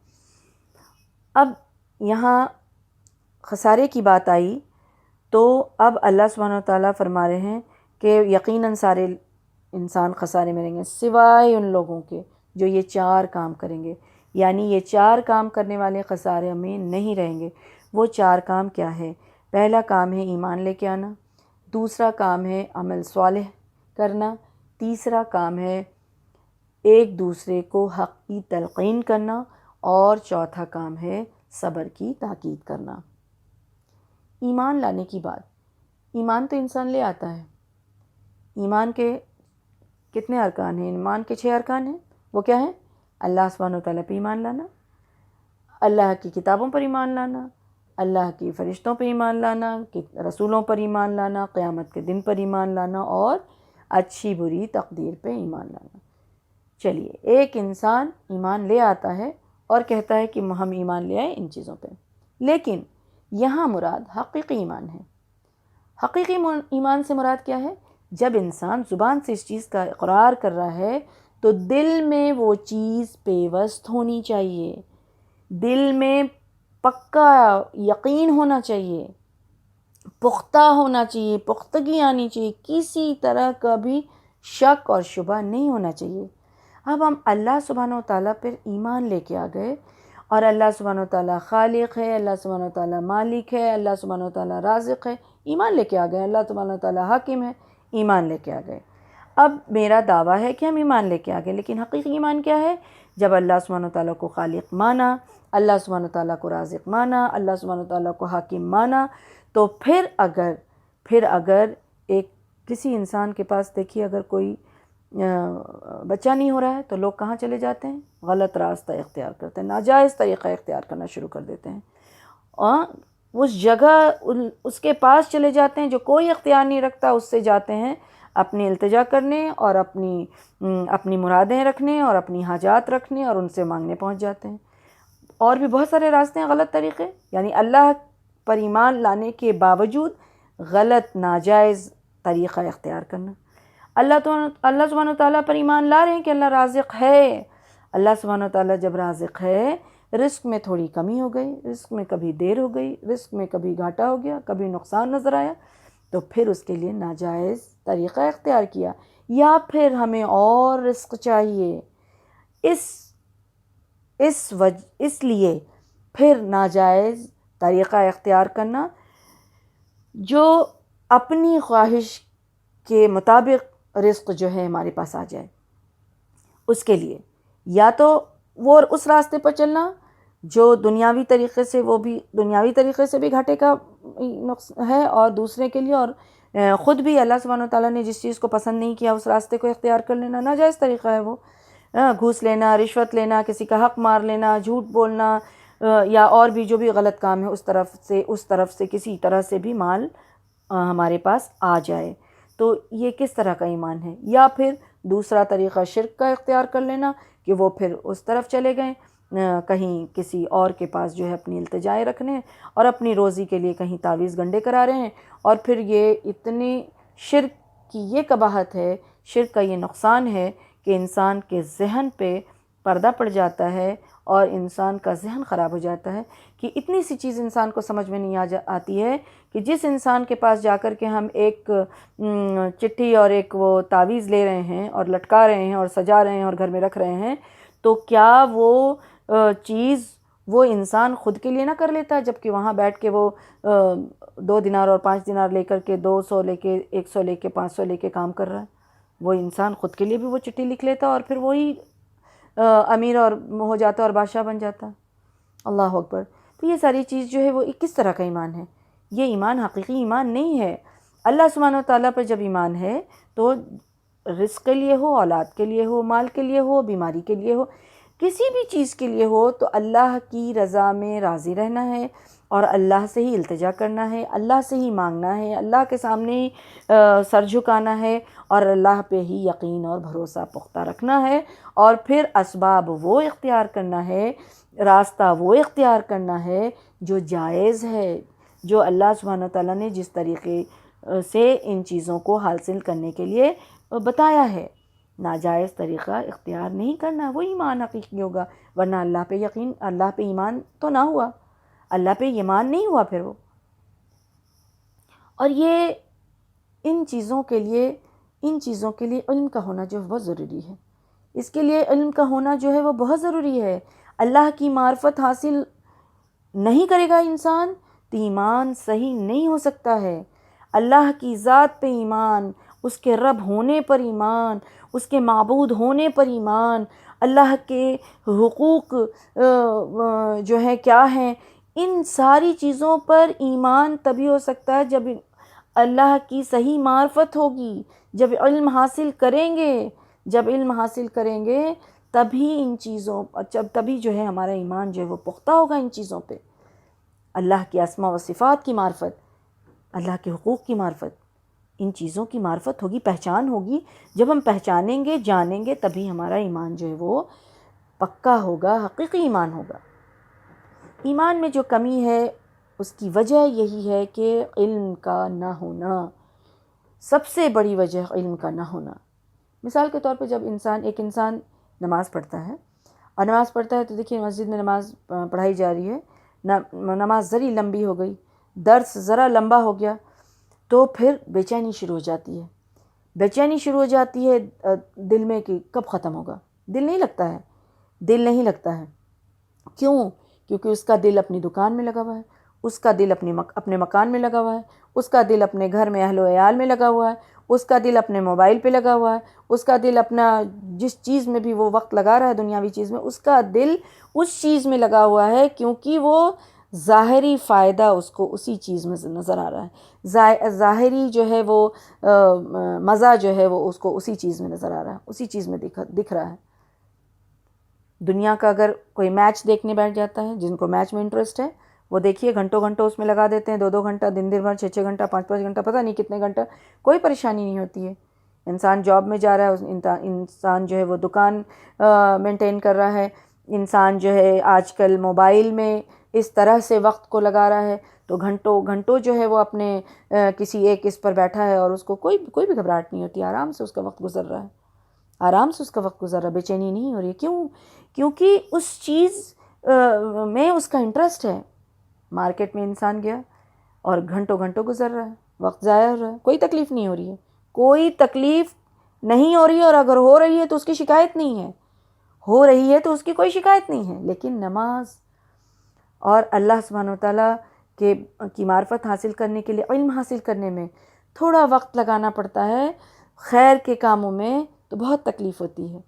اب یہاں خسارے کی بات آئی تو اب اللہ سبحانہ وتعالیٰ فرما رہے ہیں کہ یقیناً سارے انسان خسارے میں رہیں گے سوائے ان لوگوں کے جو یہ 4 کام کریں گے، یعنی یہ 4 کام کرنے والے خسارے میں نہیں رہیں گے۔ وہ 4 کام کیا ہے؟ پہلا کام ہے ایمان لے کے آنا، دوسرا کام ہے عمل صالح کرنا، تیسرا کام ہے ایک دوسرے کو حق کی تلقین کرنا، اور چوتھا کام ہے صبر کی تاکید کرنا۔ ایمان لانے کی بات، ایمان تو انسان لے آتا ہے۔ ایمان کے کتنے ارکان ہیں؟ ایمان کے 6 ارکان ہیں۔ وہ کیا ہیں؟ اللہ سبحانہ وتعالیٰ پہ ایمان لانا، اللہ کی کتابوں پر ایمان لانا، اللہ کی فرشتوں پہ ایمان لانا، رسولوں پر ایمان لانا، قیامت کے دن پر ایمان لانا، اور اچھی بری تقدیر پہ ایمان لانا۔ چلیے، ایک انسان ایمان لے آتا ہے اور کہتا ہے کہ ہم ایمان لے آئے ان چیزوں پہ، لیکن یہاں مراد حقیقی ایمان ہے۔ حقیقی ایمان سے مراد کیا ہے؟ جب انسان زبان سے اس چیز کا اقرار کر رہا ہے تو دل میں وہ چیز پیوست ہونی چاہیے، دل میں پکا یقین ہونا چاہیے، پختہ ہونا چاہیے، پختگی آنی چاہیے، کسی طرح کا بھی شک اور شبہ نہیں ہونا چاہیے۔ اب ہم اللہ سبحانہ وتعالیٰ پر ایمان لے کے آ گئے، اور اللہ سبحانہ وتعالیٰ خالق ہے، اللہ سبحانہ وتعالیٰ مالک ہے، اللہ سبحانہ وتعالیٰ رازق ہے، ایمان لے کے آ گئے، اللہ سبحانہ وتعالیٰ حاکم ہے، ایمان لے کے آ گئے۔ اب میرا دعویٰ ہے کہ ہم ایمان لے کے آ گئے، لیکن حقیقی ایمان کیا ہے؟ جب اللہ سبحانہ وتعالیٰ کو خالق مانا، اللہ سبحانہ وتعالیٰ کو رازق مانا، اللہ سبحانہ وتعالیٰ کو حاکم مانا، تو پھر اگر ایک کسی انسان کے پاس دیکھیے اگر کوئی بچہ نہیں ہو رہا ہے تو لوگ کہاں چلے جاتے ہیں؟ غلط راستہ اختیار کرتے ہیں، ناجائز طریقہ اختیار کرنا شروع کر دیتے ہیں، اور اس جگہ اس کے پاس چلے جاتے ہیں جو کوئی اختیار نہیں رکھتا، اس سے جاتے ہیں اپنی التجا کرنے اور اپنی مرادیں رکھنے اور اپنی حاجات رکھنے، اور ان سے مانگنے پہنچ جاتے ہیں۔ اور بھی بہت سارے راستے ہیں، غلط طریقے، یعنی اللہ پر ایمان لانے کے باوجود غلط ناجائز طریقہ اختیار کرنا۔ اللہ سبحانہ و تعالیٰ پر ایمان لا رہے ہیں کہ اللہ رازق ہے۔ اللہ سبحانہ و تعالیٰ جب رازق ہے، رزق میں تھوڑی کمی ہو گئی، رزق میں کبھی دیر ہو گئی، رزق میں کبھی گھاٹا ہو گیا، کبھی نقصان نظر آیا، تو پھر اس کے لیے ناجائز طریقہ اختیار کیا، یا پھر ہمیں اور رزق چاہیے، اس لیے پھر ناجائز طریقہ اختیار کرنا جو اپنی خواہش کے مطابق رزق جو ہے ہمارے پاس آ جائے، اس کے لیے یا تو وہ اس راستے پر چلنا جو دنیاوی طریقے سے، وہ بھی دنیاوی طریقے سے بھی گھاٹے کا ہے، اور دوسرے کے لیے، اور خود بھی اللہ سبحانہ و تعالیٰ نے جس چیز کو پسند نہیں کیا اس راستے کو اختیار کر لینا ناجائز طریقہ ہے وہ۔ گھوس لینا، رشوت لینا، کسی کا حق مار لینا، جھوٹ بولنا، یا اور بھی جو بھی غلط کام ہے اس طرف سے کسی طرح سے بھی مال ہمارے پاس آ جائے، تو یہ کس طرح کا ایمان ہے؟ یا پھر دوسرا طریقہ شرک کا اختیار کر لینا کہ وہ پھر اس طرف چلے گئے، کہیں کسی اور کے پاس جو ہے اپنی التجائیں رکھنے، اور اپنی روزی کے لیے کہیں تعویذ گنڈے کرا رہے ہیں، اور پھر یہ اتنی شرک کی یہ قباحت ہے، شرک کا یہ نقصان ہے کہ انسان کے ذہن پہ پردہ پڑ جاتا ہے اور انسان کا ذہن خراب ہو جاتا ہے، کہ اتنی سی چیز انسان کو سمجھ میں نہیں آتی ہے کہ جس انسان کے پاس جا کر کے ہم ایک چٹھی اور ایک وہ تعویذ لے رہے ہیں اور لٹکا رہے ہیں اور سجا رہے ہیں اور گھر میں رکھ رہے ہیں، تو کیا وہ چیز وہ انسان خود کے لیے نہ کر لیتا ہے، جبکہ وہاں بیٹھ کے وہ 2 دینار اور 5 دینار لے کر کے 200 لے کے 100 لے کے 500 لے کے کام کر رہا ہے، وہ انسان خود کے لیے بھی وہ چٹھی لکھ لیتا اور پھر وہی امیر اور ہو جاتا اور بادشاہ بن جاتا۔ اللہ اکبر۔ تو یہ ساری چیز جو ہے وہ کس طرح کا ایمان ہے؟ یہ ایمان حقیقی ایمان نہیں ہے۔ اللہ سبحانہ و تعالیٰ پر جب ایمان ہے تو رزق کے لیے ہو، اولاد کے لیے ہو، مال کے لیے ہو، بیماری کے لیے ہو، کسی بھی چیز کے لیے ہو، تو اللہ کی رضا میں راضی رہنا ہے اور اللہ سے ہی التجا کرنا ہے، اللہ سے ہی مانگنا ہے، اللہ کے سامنے ہی سر جھکانا ہے، اور اللہ پہ ہی یقین اور بھروسہ پختہ رکھنا ہے، اور پھر اسباب وہ اختیار کرنا ہے، راستہ وہ اختیار کرنا ہے جو جائز ہے، جو اللہ سبحانہ تعالیٰ نے جس طریقے سے ان چیزوں کو حاصل کرنے کے لیے بتایا ہے۔ ناجائز طریقہ اختیار نہیں کرنا، وہ ایمان حقیقی ہوگا، ورنہ اللہ پہ یقین، اللہ پہ ایمان تو نہ ہوا، اللہ پہ ایمان نہیں ہوا پھر وہ۔ اور یہ ان چیزوں کے لیے علم کا ہونا جو بہت ضروری ہے، اس کے لیے علم کا ہونا جو ہے وہ بہت ضروری ہے۔ اللہ کی معرفت حاصل نہیں کرے گا انسان تو ایمان صحیح نہیں ہو سکتا ہے۔ اللہ کی ذات پہ ایمان، اس کے رب ہونے پر ایمان، اس کے معبود ہونے پر ایمان، اللہ کے حقوق جو ہے کیا ہیں، ان ساری چیزوں پر ایمان تبھی ہو سکتا ہے جب اللہ کی صحیح معرفت ہوگی، جب علم حاصل کریں گے تبھی ان چیزوں تبھی جو ہے ہمارا ایمان جو ہے وہ پختہ ہوگا ان چیزوں پہ۔ اللہ کی اسماء و صفات کی معرفت، اللہ کے حقوق کی معرفت، ان چیزوں کی معرفت ہوگی، پہچان ہوگی۔ جب ہم پہچانیں گے، جانیں گے، تبھی ہمارا ایمان جو ہے وہ پکا ہوگا، حقیقی ایمان ہوگا۔ ایمان میں جو کمی ہے اس کی وجہ یہی ہے کہ علم کا نہ ہونا، سب سے بڑی وجہ علم کا نہ ہونا۔ مثال کے طور پہ جب ایک انسان نماز پڑھتا ہے، اور نماز پڑھتا ہے تو دیکھیے مسجد میں نماز پڑھائی جا رہی ہے، نماز ذری لمبی ہو گئی، درس ذرا لمبا ہو گیا، تو پھر بے چینی شروع ہو جاتی ہے دل میں کہ کب ختم ہوگا۔ دل نہیں لگتا ہے۔ کیوں؟ کیونکہ اس کا دل اپنی دکان میں لگا ہوا ہے، اس کا دل اپنے مکان میں لگا ہوا ہے، اس کا دل اپنے گھر میں اہل و عیال میں لگا ہوا ہے، اس کا دل اپنے موبائل پہ لگا ہوا ہے، اس کا دل اپنا جس چیز میں بھی وہ وقت لگا رہا ہے دنیاوی چیز میں، اس کا دل اس چیز میں لگا ہوا ہے، کیونکہ وہ ظاہری فائدہ اس کو اسی چیز میں نظر آ رہا ہے، ظاہری جو ہے وہ مزہ جو ہے وہ اس کو اسی چیز میں نظر آ رہا ہے، اسی چیز میں دکھ رہا ہے۔ دنیا کا اگر کوئی میچ دیکھنے بیٹھ جاتا ہے، جن کو میچ میں انٹرسٹ ہے، وہ دیکھیے گھنٹوں اس میں لگا دیتے ہیں، 2 گھنٹہ، دن بھر 6 گھنٹہ، 5 گھنٹہ، پتہ نہیں کتنے گھنٹہ، کوئی پریشانی نہیں ہوتی ہے۔ انسان جاب میں جا رہا ہے، انسان جو ہے وہ دکان مینٹین کر رہا ہے، انسان جو ہے آج کل موبائل میں اس طرح سے وقت کو لگا رہا ہے تو گھنٹوں گھنٹوں جو ہے وہ اپنے کسی ایک اس پر بیٹھا ہے اور اس کو کوئی بھی گھبراہٹ نہیں ہوتی، آرام سے اس کا وقت گزر رہا ہے، آرام سے اس کا وقت گزر رہا ہے، بے چینی نہیں ہو رہی. کیوں؟ کیونکہ اس چیز میں اس کا انٹرسٹ ہے. مارکیٹ میں انسان گیا اور گھنٹوں گھنٹوں گزر رہا ہے، وقت ضائع ہو رہا ہے، کوئی تکلیف نہیں ہو رہی ہے، کوئی تکلیف نہیں ہو رہی ہے، اور اگر ہو رہی ہے تو اس کی شکایت نہیں ہے، ہو رہی ہے تو اس کی کوئی شکایت نہیں ہے. لیکن نماز اور اللہ سبحانہ وتعالیٰ کی معرفت حاصل کرنے کے لیے، علم حاصل کرنے میں تھوڑا وقت لگانا پڑتا ہے. خیر کے کاموں میں تو بہت تکلیف ہوتی ہے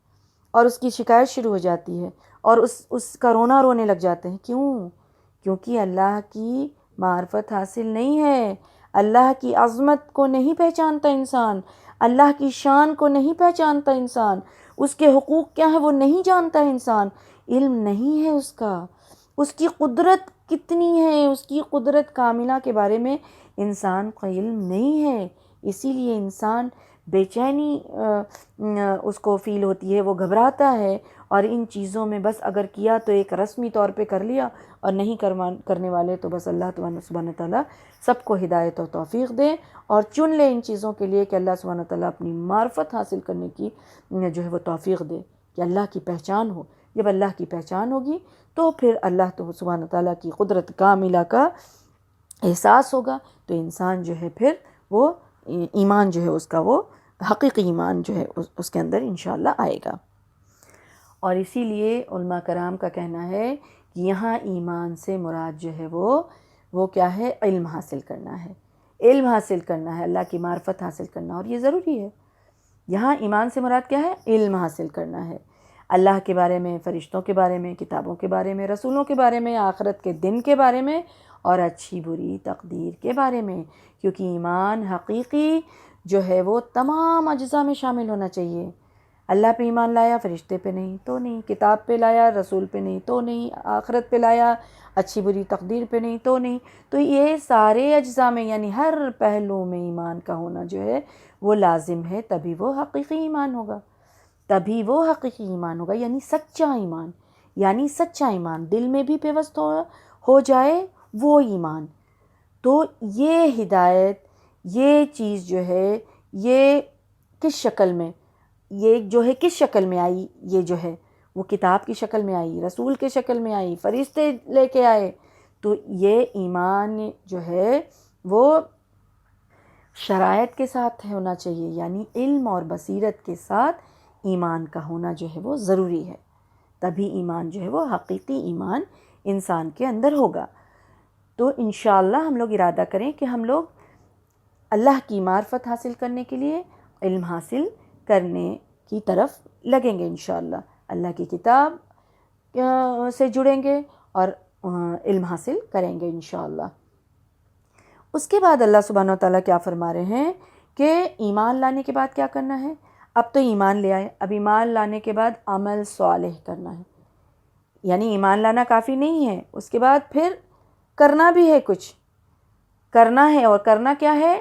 اور اس کی شکایت شروع ہو جاتی ہے اور اس کا رونا رونے لگ جاتے ہیں. کیوں؟ کیونکہ اللہ کی معرفت حاصل نہیں ہے، اللہ کی عظمت کو نہیں پہچانتا انسان، اللہ کی شان کو نہیں پہچانتا انسان، اس کے حقوق کیا ہیں وہ نہیں جانتا انسان، علم نہیں ہے اس کی قدرت کتنی ہے، اس کی قدرت کاملہ کے بارے میں انسان کو علم نہیں ہے. اسی لیے انسان بے چینی اس کو فیل ہوتی ہے، وہ گھبراتا ہے، اور ان چیزوں میں بس اگر کیا تو ایک رسمی طور پہ کر لیا، اور نہیں کرنے والے تو بس اللہ سبحانہ تعالیٰ سب کو ہدایت و توفیق دے اور چن لے ان چیزوں کے لیے کہ اللہ سبحانہ تعالیٰ اپنی معرفت حاصل کرنے کی جو ہے وہ توفیق دے کہ اللہ کی پہچان ہو. جب اللہ کی پہچان ہوگی تو پھر اللہ تو سبحانہ تعالیٰ کی قدرت کاملہ کا احساس ہوگا، تو انسان جو ہے پھر وہ ایمان جو ہے اس کا وہ حقیقی ایمان جو ہے اس کے اندر انشاءاللہ آئے گا. اور اسی لیے علماء کرام کا کہنا ہے کہ یہاں ایمان سے مراد جو ہے وہ کیا ہے؟ علم حاصل کرنا ہے، علم حاصل کرنا ہے، اللہ کی معرفت حاصل کرنا، اور یہ ضروری ہے. یہاں ایمان سے مراد کیا ہے؟ علم حاصل کرنا ہے، اللہ کے بارے میں، فرشتوں کے بارے میں، کتابوں کے بارے میں، رسولوں کے بارے میں، آخرت کے دن کے بارے میں، اور اچھی بری تقدیر کے بارے میں. کیونکہ ایمان حقیقی جو ہے وہ تمام اجزاء میں شامل ہونا چاہیے. اللہ پہ ایمان لایا، فرشتے پہ نہیں تو نہیں، کتاب پہ لایا، رسول پہ نہیں تو نہیں، آخرت پہ لایا، اچھی بری تقدیر پہ نہیں تو نہیں. تو یہ سارے اجزاء میں یعنی ہر پہلو میں ایمان کا ہونا جو ہے وہ لازم ہے، تبھی وہ حقیقی ایمان ہوگا، تبھی وہ حقیقی ایمان ہوگا. یعنی سچا ایمان، یعنی سچا ایمان دل میں بھی پیوست ہو جائے وہ ایمان. تو یہ ہدایت، یہ چیز جو ہے یہ کس شکل میں، یہ جو ہے کس شکل میں آئی؟ یہ جو ہے وہ کتاب کی شکل میں آئی، رسول کے شکل میں آئی، فرشتے لے کے آئے. تو یہ ایمان جو ہے وہ شرائط کے ساتھ ہونا چاہیے، یعنی علم اور بصیرت کے ساتھ ایمان کا ہونا جو ہے وہ ضروری ہے. تبھی ایمان جو ہے وہ حقیقی ایمان انسان کے اندر ہوگا. تو انشاءاللہ ہم لوگ ارادہ کریں کہ ہم لوگ اللہ کی معرفت حاصل کرنے کے لیے علم حاصل کرنے کی طرف لگیں گے انشاءاللہ. اللہ کی کتاب سے جڑیں گے اور علم حاصل کریں گے انشاءاللہ. اس کے بعد اللہ سبحانہ وتعالیٰ کیا فرما رہے ہیں کہ ایمان لانے کے بعد کیا کرنا ہے؟ اب تو ایمان لے آئے، اب ایمان لانے کے بعد عمل صالح کرنا ہے. یعنی ایمان لانا کافی نہیں ہے، اس کے بعد پھر کرنا بھی ہے، کچھ کرنا ہے. اور کرنا کیا ہے؟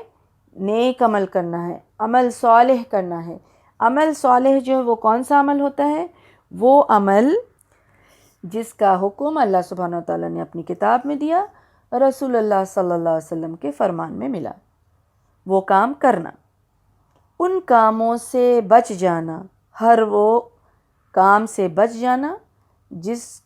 نیک عمل کرنا ہے، عمل صالح کرنا ہے. عمل صالح جو ہے وہ کون سا عمل ہوتا ہے؟ وہ عمل جس کا حکم اللہ سبحانہ وتعالیٰ نے اپنی کتاب میں دیا، رسول اللہ صلی اللہ علیہ وسلم کے فرمان میں ملا. وہ کام کرنا، ان کاموں سے بچ جانا، ہر وہ کام سے بچ جانا جس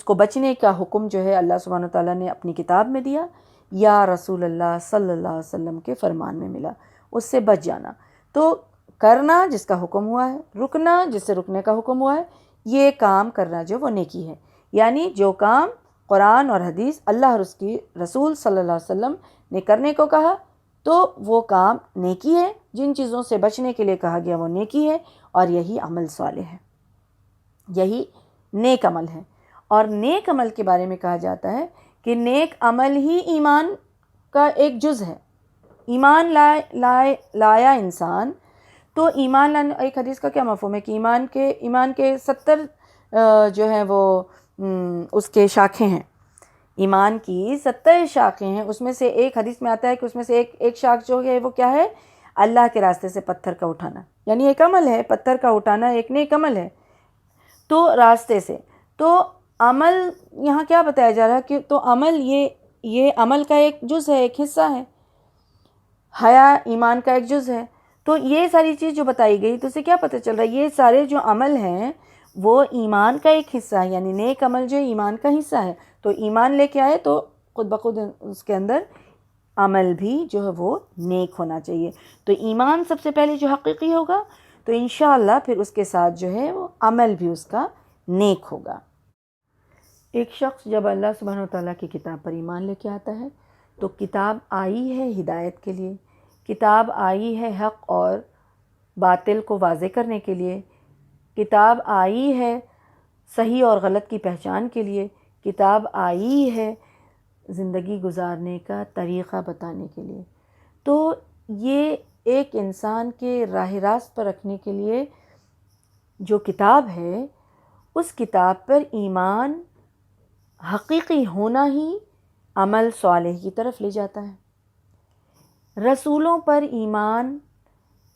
کو بچنے کا حکم جو ہے اللہ سبحانہ وتعالیٰ نے اپنی کتاب میں دیا یا رسول اللہ صلی اللہ علیہ وسلم کے فرمان میں ملا، اس سے بچ جانا. تو کرنا جس کا حکم ہوا ہے، رکنا جس سے رکنے کا حکم ہوا ہے، یہ کام کرنا جو وہ نیکی ہے. یعنی جو کام قرآن اور حدیث اللہ اور اس کی رسول صلی اللہ علیہ وسلم نے کرنے کو کہا تو وہ کام نیکی ہے، جن چیزوں سے بچنے کے لیے کہا گیا وہ نیکی ہے، اور یہی عمل صالح ہے، یہی نیک عمل ہے. اور نیک عمل کے بارے میں کہا جاتا ہے کہ نیک عمل ہی ایمان کا ایک جز ہے. ایمان لایا انسان تو ایمان لانے، ایک حدیث کا کیا مفہوم ہے کہ ایمان کے 70 جو ہیں وہ اس کے شاخیں ہیں، ایمان کی 70 شاخیں ہیں. اس میں سے ایک حدیث میں آتا ہے کہ اس میں سے ایک شاخ جو ہے وہ کیا ہے؟ اللہ کے راستے سے پتھر کا اٹھانا، یعنی ایک عمل ہے، پتھر کا اٹھانا ایک نیک عمل ہے. تو راستے سے تو عمل یہاں کیا بتایا جا رہا ہے کہ تو عمل یہ عمل کا ایک جز ہے، ایک حصہ ہے، حیا ایمان کا ایک جز ہے. تو یہ ساری چیز جو بتائی گئی تو اسے کیا پتہ چل رہا ہے، یہ سارے جو عمل ہیں وہ ایمان کا ایک حصہ ہے، یعنی نیک عمل جو ایمان کا حصہ ہے. تو ایمان لے کے آئے تو خود بخود اس کے اندر عمل بھی جو ہے وہ نیک ہونا چاہیے. تو ایمان سب سے پہلے جو حقیقی ہوگا تو انشاءاللہ پھر اس کے ساتھ جو ہے وہ عمل بھی اس کا نیک ہوگا. ایک شخص جب اللہ سبحانہ وتعالیٰ کی کتاب پر ایمان لے کے آتا ہے تو کتاب آئی ہے ہدایت کے لیے، کتاب آئی ہے حق اور باطل کو واضح کرنے کے لیے، کتاب آئی ہے صحیح اور غلط کی پہچان کے لیے، کتاب آئی ہے زندگی گزارنے کا طریقہ بتانے کے لیے. تو یہ ایک انسان کے راہ راست پر رکھنے کے لیے جو کتاب ہے اس کتاب پر ایمان حقیقی ہونا ہی عمل صالح کی طرف لے جاتا ہے. رسولوں پر ایمان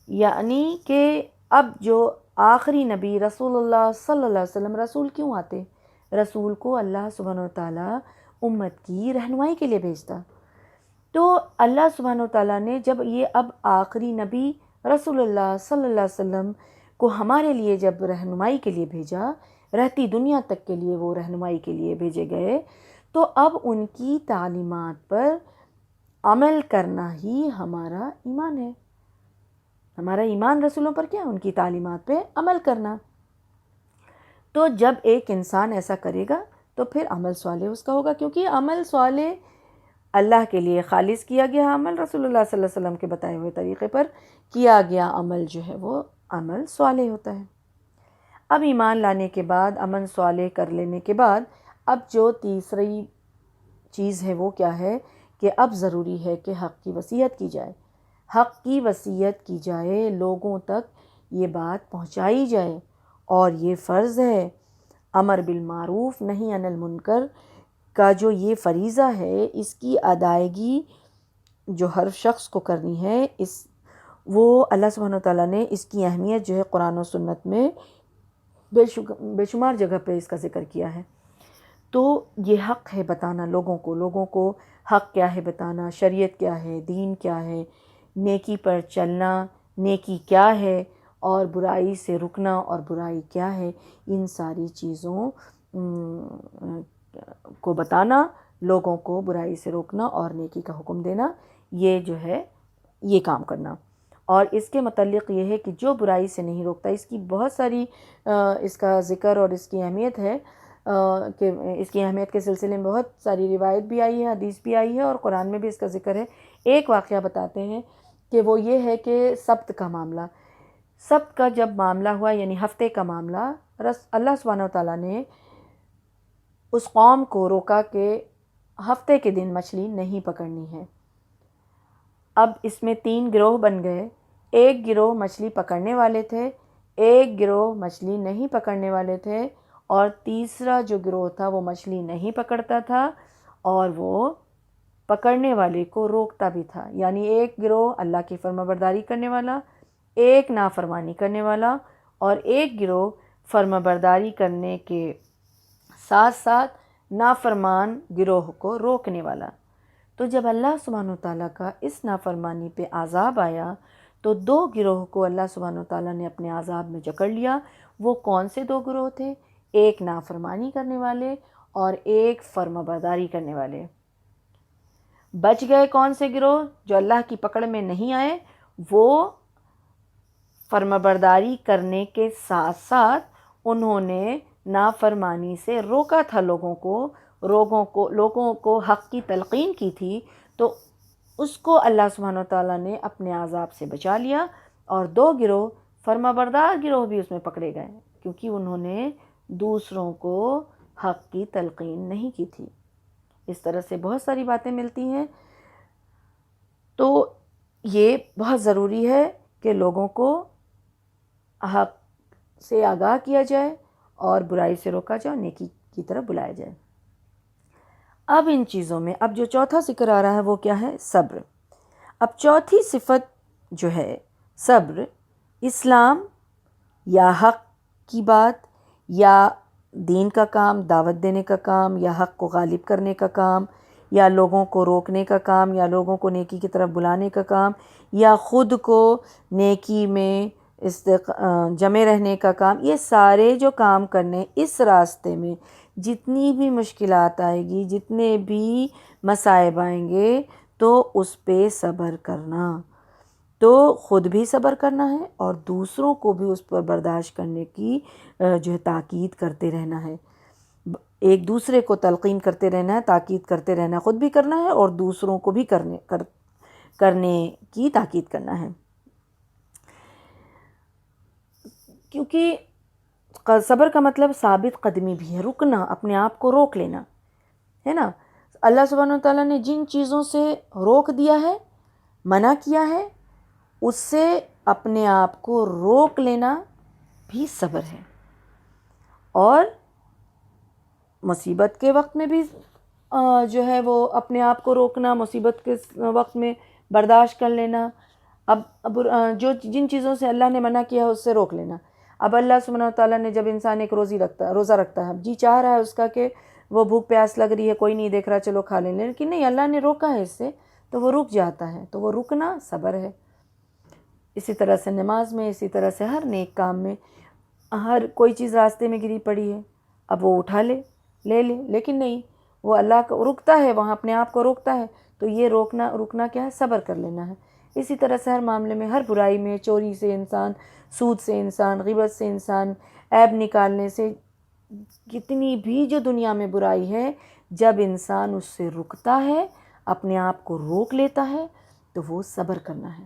یعنی کہ اب جو آخری نبی رسول اللہ صلی اللہ علیہ وسلم، رسول کیوں آتے؟ رسول کو اللہ سبحانہ وتعالیٰ امت کی رہنمائی کے لیے بھیجتا. تو اللہ سبحانہ وتعالیٰ نے جب یہ اب آخری نبی رسول اللہ صلی اللہ علیہ وسلم کو ہمارے لیے جب رہنمائی کے لیے بھیجا، رہتی دنیا تک کے لیے وہ رہنمائی کے لیے بھیجے گئے، تو اب ان کی تعلیمات پر عمل کرنا ہی ہمارا ایمان ہے. ہمارا ایمان رسولوں پر کیا ہے؟ ان کی تعلیمات پہ عمل کرنا. تو جب ایک انسان ایسا کرے گا تو پھر عمل صالح اس کا ہوگا، کیونکہ عمل صالح اللہ کے لیے خالص کیا گیا عمل، رسول اللہ صلی اللہ علیہ وسلم کے بتائے ہوئے طریقے پر کیا گیا عمل جو ہے وہ عمل صالح ہوتا ہے. اب ایمان لانے کے بعد عمل صالح کر لینے کے بعد اب جو تیسری چیز ہے وہ کیا ہے کہ اب ضروری ہے کہ حق کی وصیت کی جائے. حق کی وصیت کی جائے، لوگوں تک یہ بات پہنچائی جائے، اور یہ فرض ہے. امر بالمعروف نہی عن المنکر کا جو یہ فریضہ ہے اس کی ادائیگی جو ہر شخص کو کرنی ہے، وہ اللہ سبحانہ وتعالیٰ نے اس کی اہمیت جو ہے قرآن و سنت میں بے شمار جگہ پہ اس کا ذکر کیا ہے. تو یہ حق ہے بتانا لوگوں کو حق کیا ہے بتانا، شریعت کیا ہے، دین کیا ہے، نیکی پر چلنا، نیکی کیا ہے، اور برائی سے رکنا اور برائی کیا ہے. ان ساری چیزوں کو بتانا، لوگوں کو برائی سے روکنا اور نیکی کا حکم دینا، یہ جو ہے یہ کام کرنا. اور اس کے متعلق یہ ہے کہ جو برائی سے نہیں روکتا، اس کی بہت ساری اس کا ذکر اور اس کی اہمیت ہے کہ اس کی اہمیت کے سلسلے میں بہت ساری روایت بھی آئی ہے، حدیث بھی آئی ہے، اور قرآن میں بھی اس کا ذکر ہے. ایک واقعہ بتاتے ہیں کہ وہ یہ ہے کہ سبت کا معاملہ، سبت کا جب معاملہ ہوا یعنی ہفتے کا معاملہ، اللہ سبحانہ وتعالیٰ نے اس قوم کو روکا کہ ہفتے کے دن مچھلی نہیں پکڑنی ہے. اب اس میں 3 گروہ بن گئے. ایک گروہ مچھلی پکڑنے والے تھے، ایک گروہ مچھلی نہیں پکڑنے والے تھے، اور تیسرا جو گروہ تھا وہ مچھلی نہیں پکڑتا تھا اور وہ پکڑنے والے کو روکتا بھی تھا. یعنی ایک گروہ اللہ کی فرما برداری کرنے والا، ایک نافرمانی کرنے والا، اور ایک گروہ فرما برداری کرنے کے ساتھ ساتھ نافرمان گروہ کو روکنے والا. تو جب اللہ سبحانہ وتعالیٰ کا اس نافرمانی پہ عذاب آیا تو 2 گروہ کو اللہ سبحانہ وتعالیٰ نے اپنے عذاب میں جکڑ لیا. وہ کون سے 2 گروہ تھے؟ ایک نافرمانی کرنے والے اور ایک فرما برداری کرنے والے. بچ گئے کون سے گروہ؟ جو اللہ کی پکڑ میں نہیں آئے، وہ فرما برداری کرنے کے ساتھ ساتھ انہوں نے نافرمانی سے روکا تھا لوگوں کو حق کی تلقین کی تھی، تو اس کو اللہ سبحانہ وتعالیٰ نے اپنے عذاب سے بچا لیا. اور 2 گروہ فرما بردار گروہ بھی اس میں پکڑے گئے کیونکہ انہوں نے دوسروں کو حق کی تلقین نہیں کی تھی. اس طرح سے بہت ساری باتیں ملتی ہیں. تو یہ بہت ضروری ہے کہ لوگوں کو حق سے آگاہ کیا جائے اور برائی سے روکا جائے، نیکی کی طرف بلایا جائے. اب ان چیزوں میں اب جو چوتھا ذکر آ رہا ہے وہ کیا ہے؟ صبر. اب چوتھی صفت جو ہے صبر، اسلام یا حق کی بات یا دین کا کام، دعوت دینے کا کام، یا حق کو غالب کرنے کا کام، یا لوگوں کو روکنے کا کام، یا لوگوں کو نیکی کی طرف بلانے کا کام، یا خود کو نیکی میں جمے رہنے کا کام، یہ سارے جو کام کرنے اس راستے میں جتنی بھی مشکلات آئے گی، جتنے بھی مصائب آئیں گے، تو اس پہ صبر کرنا، تو خود بھی صبر کرنا ہے اور دوسروں کو بھی اس پر برداشت کرنے کی جو ہے تاکید کرتے رہنا ہے، ایک دوسرے کو تلقین کرتے رہنا ہے، تاکید کرتے رہنا ہے، خود بھی کرنا ہے اور دوسروں کو بھی کرنے کی تاکید کرنا ہے، کیونکہ صبر کا مطلب ثابت قدمی بھی ہے، رکنا، اپنے آپ کو روک لینا ہے نا۔ اللہ سبحانہ وتعالیٰ نے جن چیزوں سے روک دیا ہے، منع کیا ہے، اس سے اپنے آپ کو روک لینا بھی صبر ہے، اور مصیبت کے وقت میں بھی جو ہے وہ اپنے آپ کو روکنا، مصیبت کے وقت میں برداشت کر لینا، اب جو جن چیزوں سے اللہ نے منع کیا ہے اس سے روک لینا۔ اب اللہ سبحانہ وتعالیٰ نے جب انسان ایک روزہ رکھتا ہے، جی چاہ رہا ہے اس کا کہ وہ بھوک پیاس لگ رہی ہے، کوئی نہیں دیکھ رہا، چلو کھا لیں، لیکن نہیں، اللہ نے روکا ہے اس سے، تو وہ رک جاتا ہے، تو وہ رکنا صبر ہے۔ اسی طرح سے نماز میں، اسی طرح سے ہر نیک کام میں، ہر کوئی چیز راستے میں گری پڑی ہے، اب وہ اٹھا لے لیکن نہیں، وہ اللہ کو رکتا ہے، وہاں اپنے آپ کو روکتا ہے، تو یہ رکنا کیا ہے؟ صبر کر لینا ہے۔ اسی طرح سے ہر معاملے میں، ہر برائی میں، چوری سے انسان، سود سے انسان، غیبت سے انسان، عیب نکالنے سے، کتنی بھی جو دنیا میں برائی ہے، جب انسان اس سے رکتا ہے، اپنے آپ کو روک لیتا ہے، تو وہ صبر کرنا ہے۔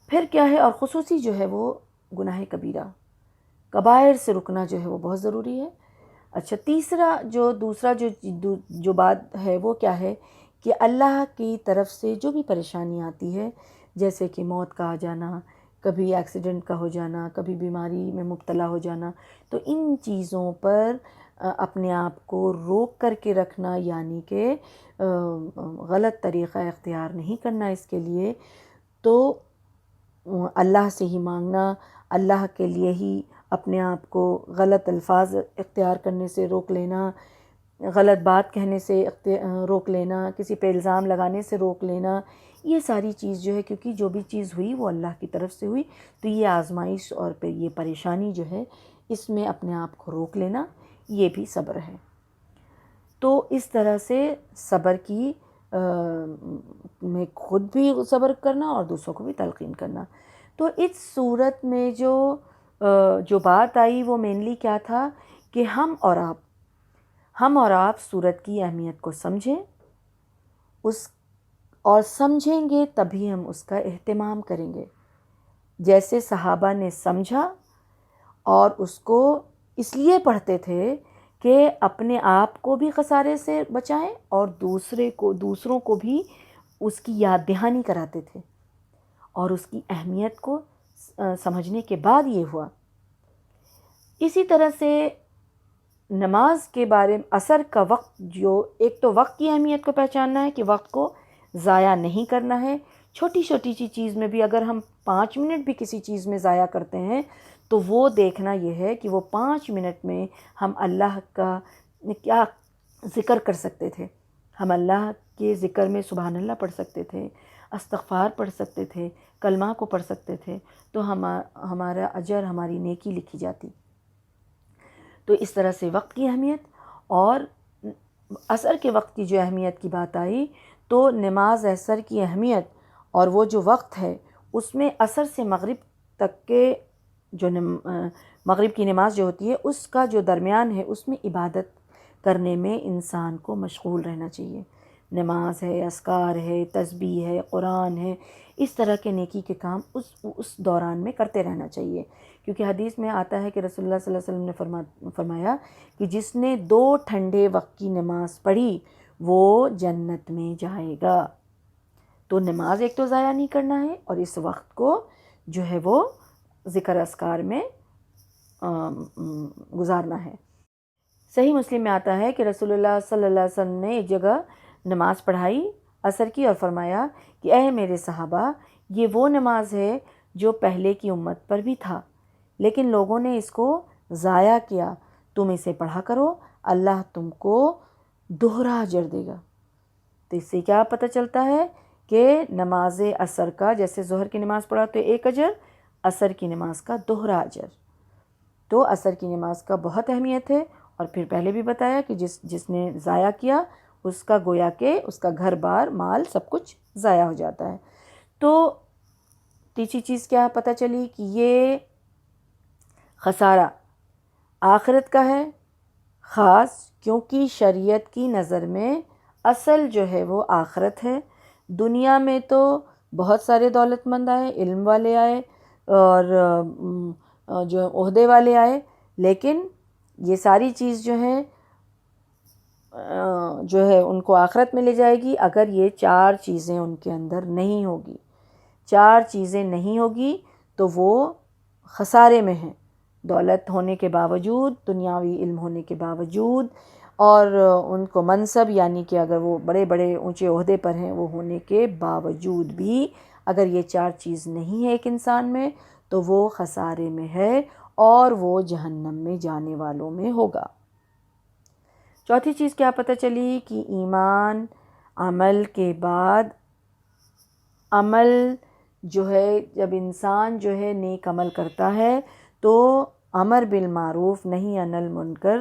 پھر کیا ہے؟ اور خصوصی جو ہے وہ گناہ کبیرہ، کبائر سے رکنا جو ہے وہ بہت ضروری ہے۔ اچھا، دوسرا جو بات ہے وہ کیا ہے کہ اللہ کی طرف سے جو بھی پریشانی آتی ہے، جیسے کہ موت کا آ جانا، کبھی ایکسیڈنٹ کا ہو جانا، کبھی بیماری میں مبتلا ہو جانا، تو ان چیزوں پر اپنے آپ کو روک کر کے رکھنا، یعنی کہ غلط طریقہ اختیار نہیں کرنا اس کے لیے، تو اللہ سے ہی مانگنا، اللہ کے لیے ہی اپنے آپ کو غلط الفاظ اختیار کرنے سے روک لینا، غلط بات کہنے سے روک لینا، کسی پہ الزام لگانے سے روک لینا، یہ ساری چیز جو ہے، کیونکہ جو بھی چیز ہوئی وہ اللہ کی طرف سے ہوئی، تو یہ آزمائش اور پھر یہ پریشانی جو ہے، اس میں اپنے آپ کو روک لینا، یہ بھی صبر ہے۔ تو اس طرح سے صبر کی میں خود بھی صبر کرنا اور دوسروں کو بھی تلقین کرنا۔ تو اس صورت میں جو بات آئی وہ مینلی کیا تھا کہ ہم اور آپ صورت کی اہمیت کو سمجھیں، اور سمجھیں گے تبھی ہم اس کا اہتمام کریں گے، جیسے صحابہ نے سمجھا اور اس کو اس لیے پڑھتے تھے کہ اپنے آپ کو بھی خسارے سے بچائیں اور دوسروں کو بھی اس کی یاد دہانی کراتے تھے، اور اس کی اہمیت کو سمجھنے کے بعد یہ ہوا۔ اسی طرح سے نماز کے بارے میں عصر کا وقت، جو ایک تو وقت کی اہمیت کو پہچاننا ہے کہ وقت کو ضائع نہیں کرنا ہے، چھوٹی چھوٹی چیز میں بھی اگر ہم 5 منٹ بھی کسی چیز میں ضائع کرتے ہیں تو وہ دیکھنا یہ ہے کہ وہ 5 منٹ میں ہم اللہ کا کیا ذکر کر سکتے تھے، ہم اللہ کے ذکر میں سبحان اللہ پڑھ سکتے تھے، استغفار پڑھ سکتے تھے، کلمہ کو پڑھ سکتے تھے، تو ہمارا اجر، ہماری نیکی لکھی جاتی۔ تو اس طرح سے وقت کی اہمیت، اور عصر کے وقت کی جو اہمیت کی بات آئی، تو نماز عصر کی اہمیت اور وہ جو وقت ہے اس میں عصر سے مغرب تک کے جو مغرب کی نماز جو ہوتی ہے اس کا جو درمیان ہے، اس میں عبادت کرنے میں انسان کو مشغول رہنا چاہیے، نماز ہے، اذکار ہے، تسبیح ہے، قرآن ہے، اس طرح کے نیکی کے کام اس دوران میں کرتے رہنا چاہیے، کیونکہ حدیث میں آتا ہے کہ رسول اللہ صلی اللہ علیہ وسلم نے فرمایا کہ جس نے 2 ٹھنڈے وقت کی نماز پڑھی وہ جنت میں جائے گا۔ تو نماز ایک تو ضائع نہیں کرنا ہے، اور اس وقت کو جو ہے وہ ذکر اذکار میں گزارنا ہے۔ صحیح مسلم میں آتا ہے کہ رسول اللہ صلی اللہ علیہ وسلم نے ایک جگہ نماز پڑھائی عصر کی، اور فرمایا کہ اے میرے صحابہ، یہ وہ نماز ہے جو پہلے کی امت پر بھی تھا، لیکن لوگوں نے اس کو ضائع کیا تم اسے پڑھا کرو، اللہ تم کو دوہرا اجر دے گا۔ تو اس سے کیا پتہ چلتا ہے کہ نماز عصر کا، جیسے ظہر کی نماز پڑھا تو ایک اجر، عصر کی نماز کا دوہرا اجر۔ تو عصر کی نماز کا بہت اہمیت ہے، اور پھر پہلے بھی بتایا کہ جس نے ضائع کیا اس کا گویا کہ اس کا گھر بار مال سب کچھ ضائع ہو جاتا ہے۔ تو تیسری چیز کیا پتہ چلی کہ یہ خسارہ آخرت کا ہے خاص، کیونکہ شریعت کی نظر میں اصل جو ہے وہ آخرت ہے۔ دنیا میں تو بہت سارے دولت مند آئے، علم والے آئے اور جو عہدے والے آئے، لیکن یہ ساری چیز جو ہے ان کو آخرت میں لے جائے گی اگر یہ چار چیزیں ان کے اندر نہیں ہوگی۔ چار چیزیں نہیں ہوگی تو وہ خسارے میں ہیں، دولت ہونے کے باوجود، دنیاوی علم ہونے کے باوجود، اور ان کو منصب یعنی کہ اگر وہ بڑے بڑے اونچے عہدے پر ہیں وہ ہونے کے باوجود بھی اگر یہ چار چیز نہیں ہے ایک انسان میں تو وہ خسارے میں ہے اور وہ جہنم میں جانے والوں میں ہوگا۔ چوتھی چیز کیا پتہ چلی کہ ایمان عمل کے بعد، عمل جو ہے جب انسان جو ہے نیک عمل کرتا ہے تو امر بالمعروف نہی عن المنکر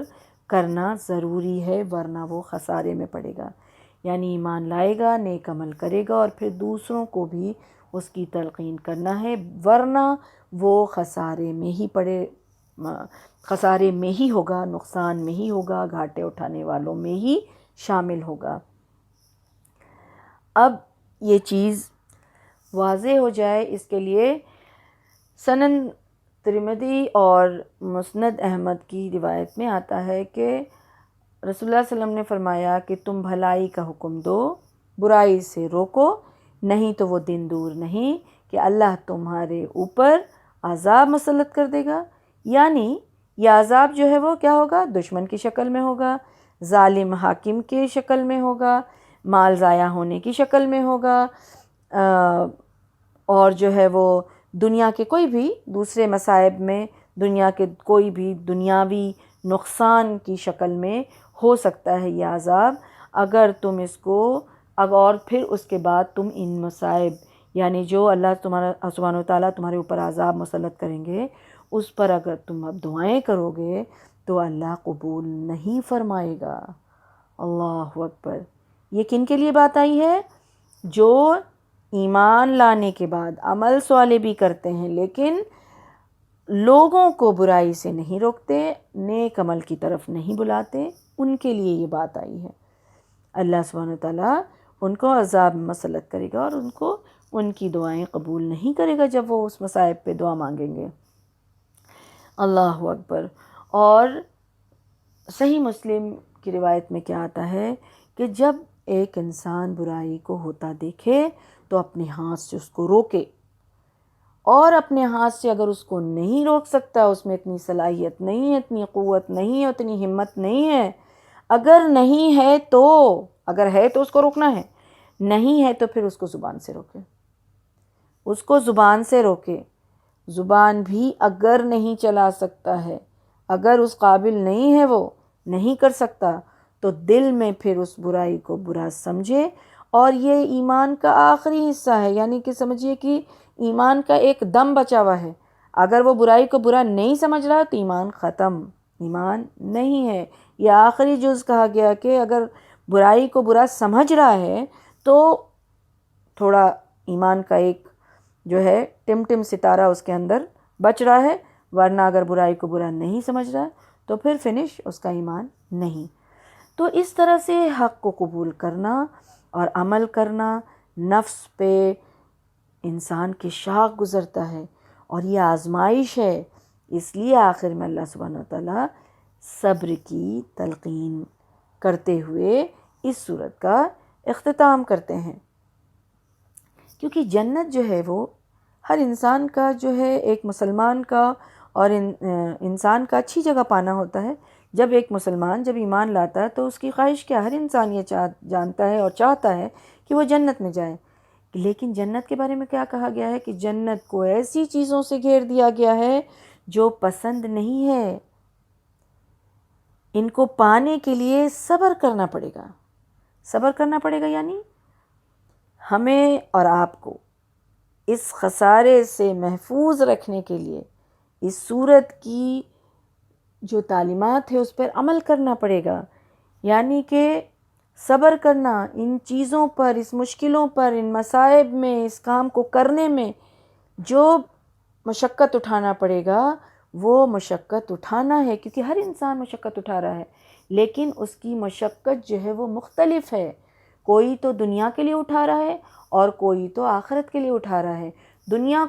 کرنا ضروری ہے، ورنہ وہ خسارے میں پڑے گا۔ یعنی ایمان لائے گا، نیک عمل کرے گا اور پھر دوسروں کو بھی اس کی تلقین کرنا ہے، ورنہ وہ خسارے میں ہی ہوگا، نقصان میں ہی ہوگا، گھاٹے اٹھانے والوں میں ہی شامل ہوگا۔ اب یہ چیز واضح ہو جائے اس کے لیے سنن ترمذی اور مسند احمد کی روایت میں آتا ہے کہ رسول اللہ صلی اللہ علیہ وسلم نے فرمایا کہ تم بھلائی کا حکم دو، برائی سے روکو، نہیں تو وہ دن دور نہیں کہ اللہ تمہارے اوپر عذاب مسلط کر دے گا۔ یعنی یہ عذاب جو ہے وہ کیا ہوگا؟ دشمن کی شکل میں ہوگا، ظالم حاکم کی شکل میں ہوگا، مال ضائع ہونے کی شکل میں ہوگا، اور جو ہے وہ دنیا کے کوئی بھی دوسرے مصائب میں، دنیا کے کوئی بھی دنیاوی نقصان کی شکل میں ہو سکتا ہے یہ عذاب۔ اگر تم اس کو اور پھر اس کے بعد تم ان مصائب یعنی جو اللہ تمہارا سبحانہ وتعالیٰ تمہارے اوپر عذاب مسلط کریں گے اس پر اگر تم اب دعائیں کرو گے تو اللہ قبول نہیں فرمائے گا۔ اللہ اکبر! یہ کن کے لیے بات آئی ہے؟ جو ایمان لانے کے بعد عمل صالح بھی کرتے ہیں لیکن لوگوں کو برائی سے نہیں روکتے، نیک عمل کی طرف نہیں بلاتے، ان کے لیے یہ بات آئی ہے۔ اللہ سبحانہ وتعالیٰ ان کو عذاب مسلط کرے گا اور ان کو ان کی دعائیں قبول نہیں کرے گا جب وہ اس مصائب پہ دعا مانگیں گے۔ اللہ اکبر! اور صحیح مسلم کی روایت میں کیا آتا ہے کہ جب ایک انسان برائی کو ہوتا دیکھے تو اپنے ہاتھ سے اس کو روکے، اور اپنے ہاتھ سے اگر اس کو نہیں روک سکتا، اس میں اتنی صلاحیت نہیں ہے، اتنی قوت نہیں ہے، اتنی ہمت نہیں ہے، اگر نہیں ہے تو اگر ہے تو اس کو روکنا ہے، نہیں ہے تو پھر اس کو زبان سے روکے، اس کو زبان سے روکے۔ زبان بھی اگر نہیں چلا سکتا ہے، اگر اس قابل نہیں ہے، وہ نہیں کر سکتا، تو دل میں پھر اس برائی کو برا سمجھے، اور یہ ایمان کا آخری حصہ ہے، یعنی کہ سمجھیے کہ ایمان کا ایک دم بچا ہوا ہے۔ اگر وہ برائی کو برا نہیں سمجھ رہا تو ایمان ختم، ایمان نہیں ہے۔ یہ آخری جز کہا گیا کہ اگر برائی کو برا سمجھ رہا ہے تو تھوڑا ایمان کا ایک جو ہے ٹم ستارہ اس کے اندر بچ رہا ہے، ورنہ اگر برائی کو برا نہیں سمجھ رہا تو پھر فنش، اس کا ایمان نہیں۔ تو اس طرح سے حق کو قبول کرنا اور عمل کرنا، نفس پہ انسان کی شاخ گزرتا ہے اور یہ آزمائش ہے، اس لیے آخر میں اللہ سبحانہ وتعالیٰ صبر کی تلقین کرتے ہوئے اس صورت کا اختتام کرتے ہیں، کیونکہ جنت جو ہے وہ ہر انسان کا جو ہے، ایک مسلمان کا اور انسان کا اچھی جگہ پانا ہوتا ہے۔ جب ایک مسلمان جب ایمان لاتا ہے تو اس کی خواہش کیا؟ ہر انسان یہ جانتا ہے اور چاہتا ہے کہ وہ جنت میں جائے، لیکن جنت کے بارے میں کیا کہا گیا ہے کہ جنت کو ایسی چیزوں سے گھیر دیا گیا ہے جو پسند نہیں ہے، ان کو پانے کے لیے صبر کرنا پڑے گا. صبر کرنا پڑے گا یعنی ہمیں اور آپ کو اس خسارے سے محفوظ رکھنے کے لیے اس صورت کی جو تعلیمات ہے اس پر عمل کرنا پڑے گا. یعنی کہ صبر کرنا ان چیزوں پر، اس مشکلوں پر، ان مصائب میں، اس کام کو کرنے میں جو مشقت اٹھانا پڑے گا وہ مشقت اٹھانا ہے، کیونکہ ہر انسان مشقت اٹھا رہا ہے، لیکن اس کی مشقت جو ہے وہ مختلف ہے. کوئی تو دنیا کے لیے اٹھا رہا ہے اور کوئی تو آخرت کے لیے اٹھا رہا ہے. دنیا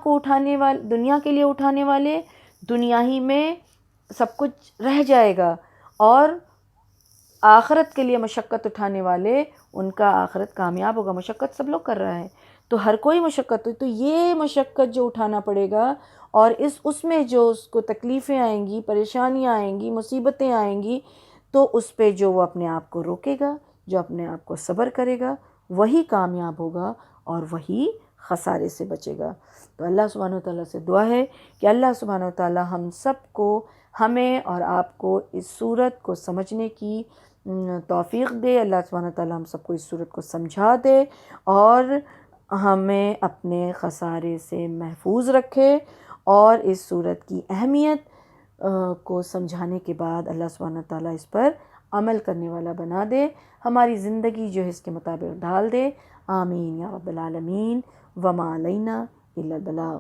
کے لیے اٹھانے والے دنیا ہی میں سب کچھ رہ جائے گا، اور آخرت کے لیے مشقت اٹھانے والے ان کا آخرت کامیاب ہوگا. مشقت سب لوگ کر رہا ہے تو ہر کوئی مشقت تو یہ مشقت جو اٹھانا پڑے گا اور اس میں جو اس کو تکلیفیں آئیں گی، پریشانیاں آئیں گی، مصیبتیں آئیں گی، تو اس پہ جو وہ اپنے آپ کو روکے گا، جو اپنے آپ کو صبر کرے گا، وہی کامیاب ہوگا اور وہی خسارے سے بچے گا. تو اللہ سبحانہ و تعالیٰ سے دعا ہے کہ اللہ سبحانہ و تعالیٰ ہم سب کو، ہمیں اور آپ کو اس صورت کو سمجھنے کی توفیق دے. اللہ سبحانہ و تعالیٰ ہم سب کو اس صورت کو سمجھا دے اور ہمیں اپنے خسارے سے محفوظ رکھے، اور اس صورت کی اہمیت کو سمجھانے کے بعد اللہ سبحانہ و تعالیٰ اس پر عمل کرنے والا بنا دے، ہماری زندگی جو ہے اس کے مطابق ڈھال دے. آمین یا رب العالمین. وما علینا الا البلاغ.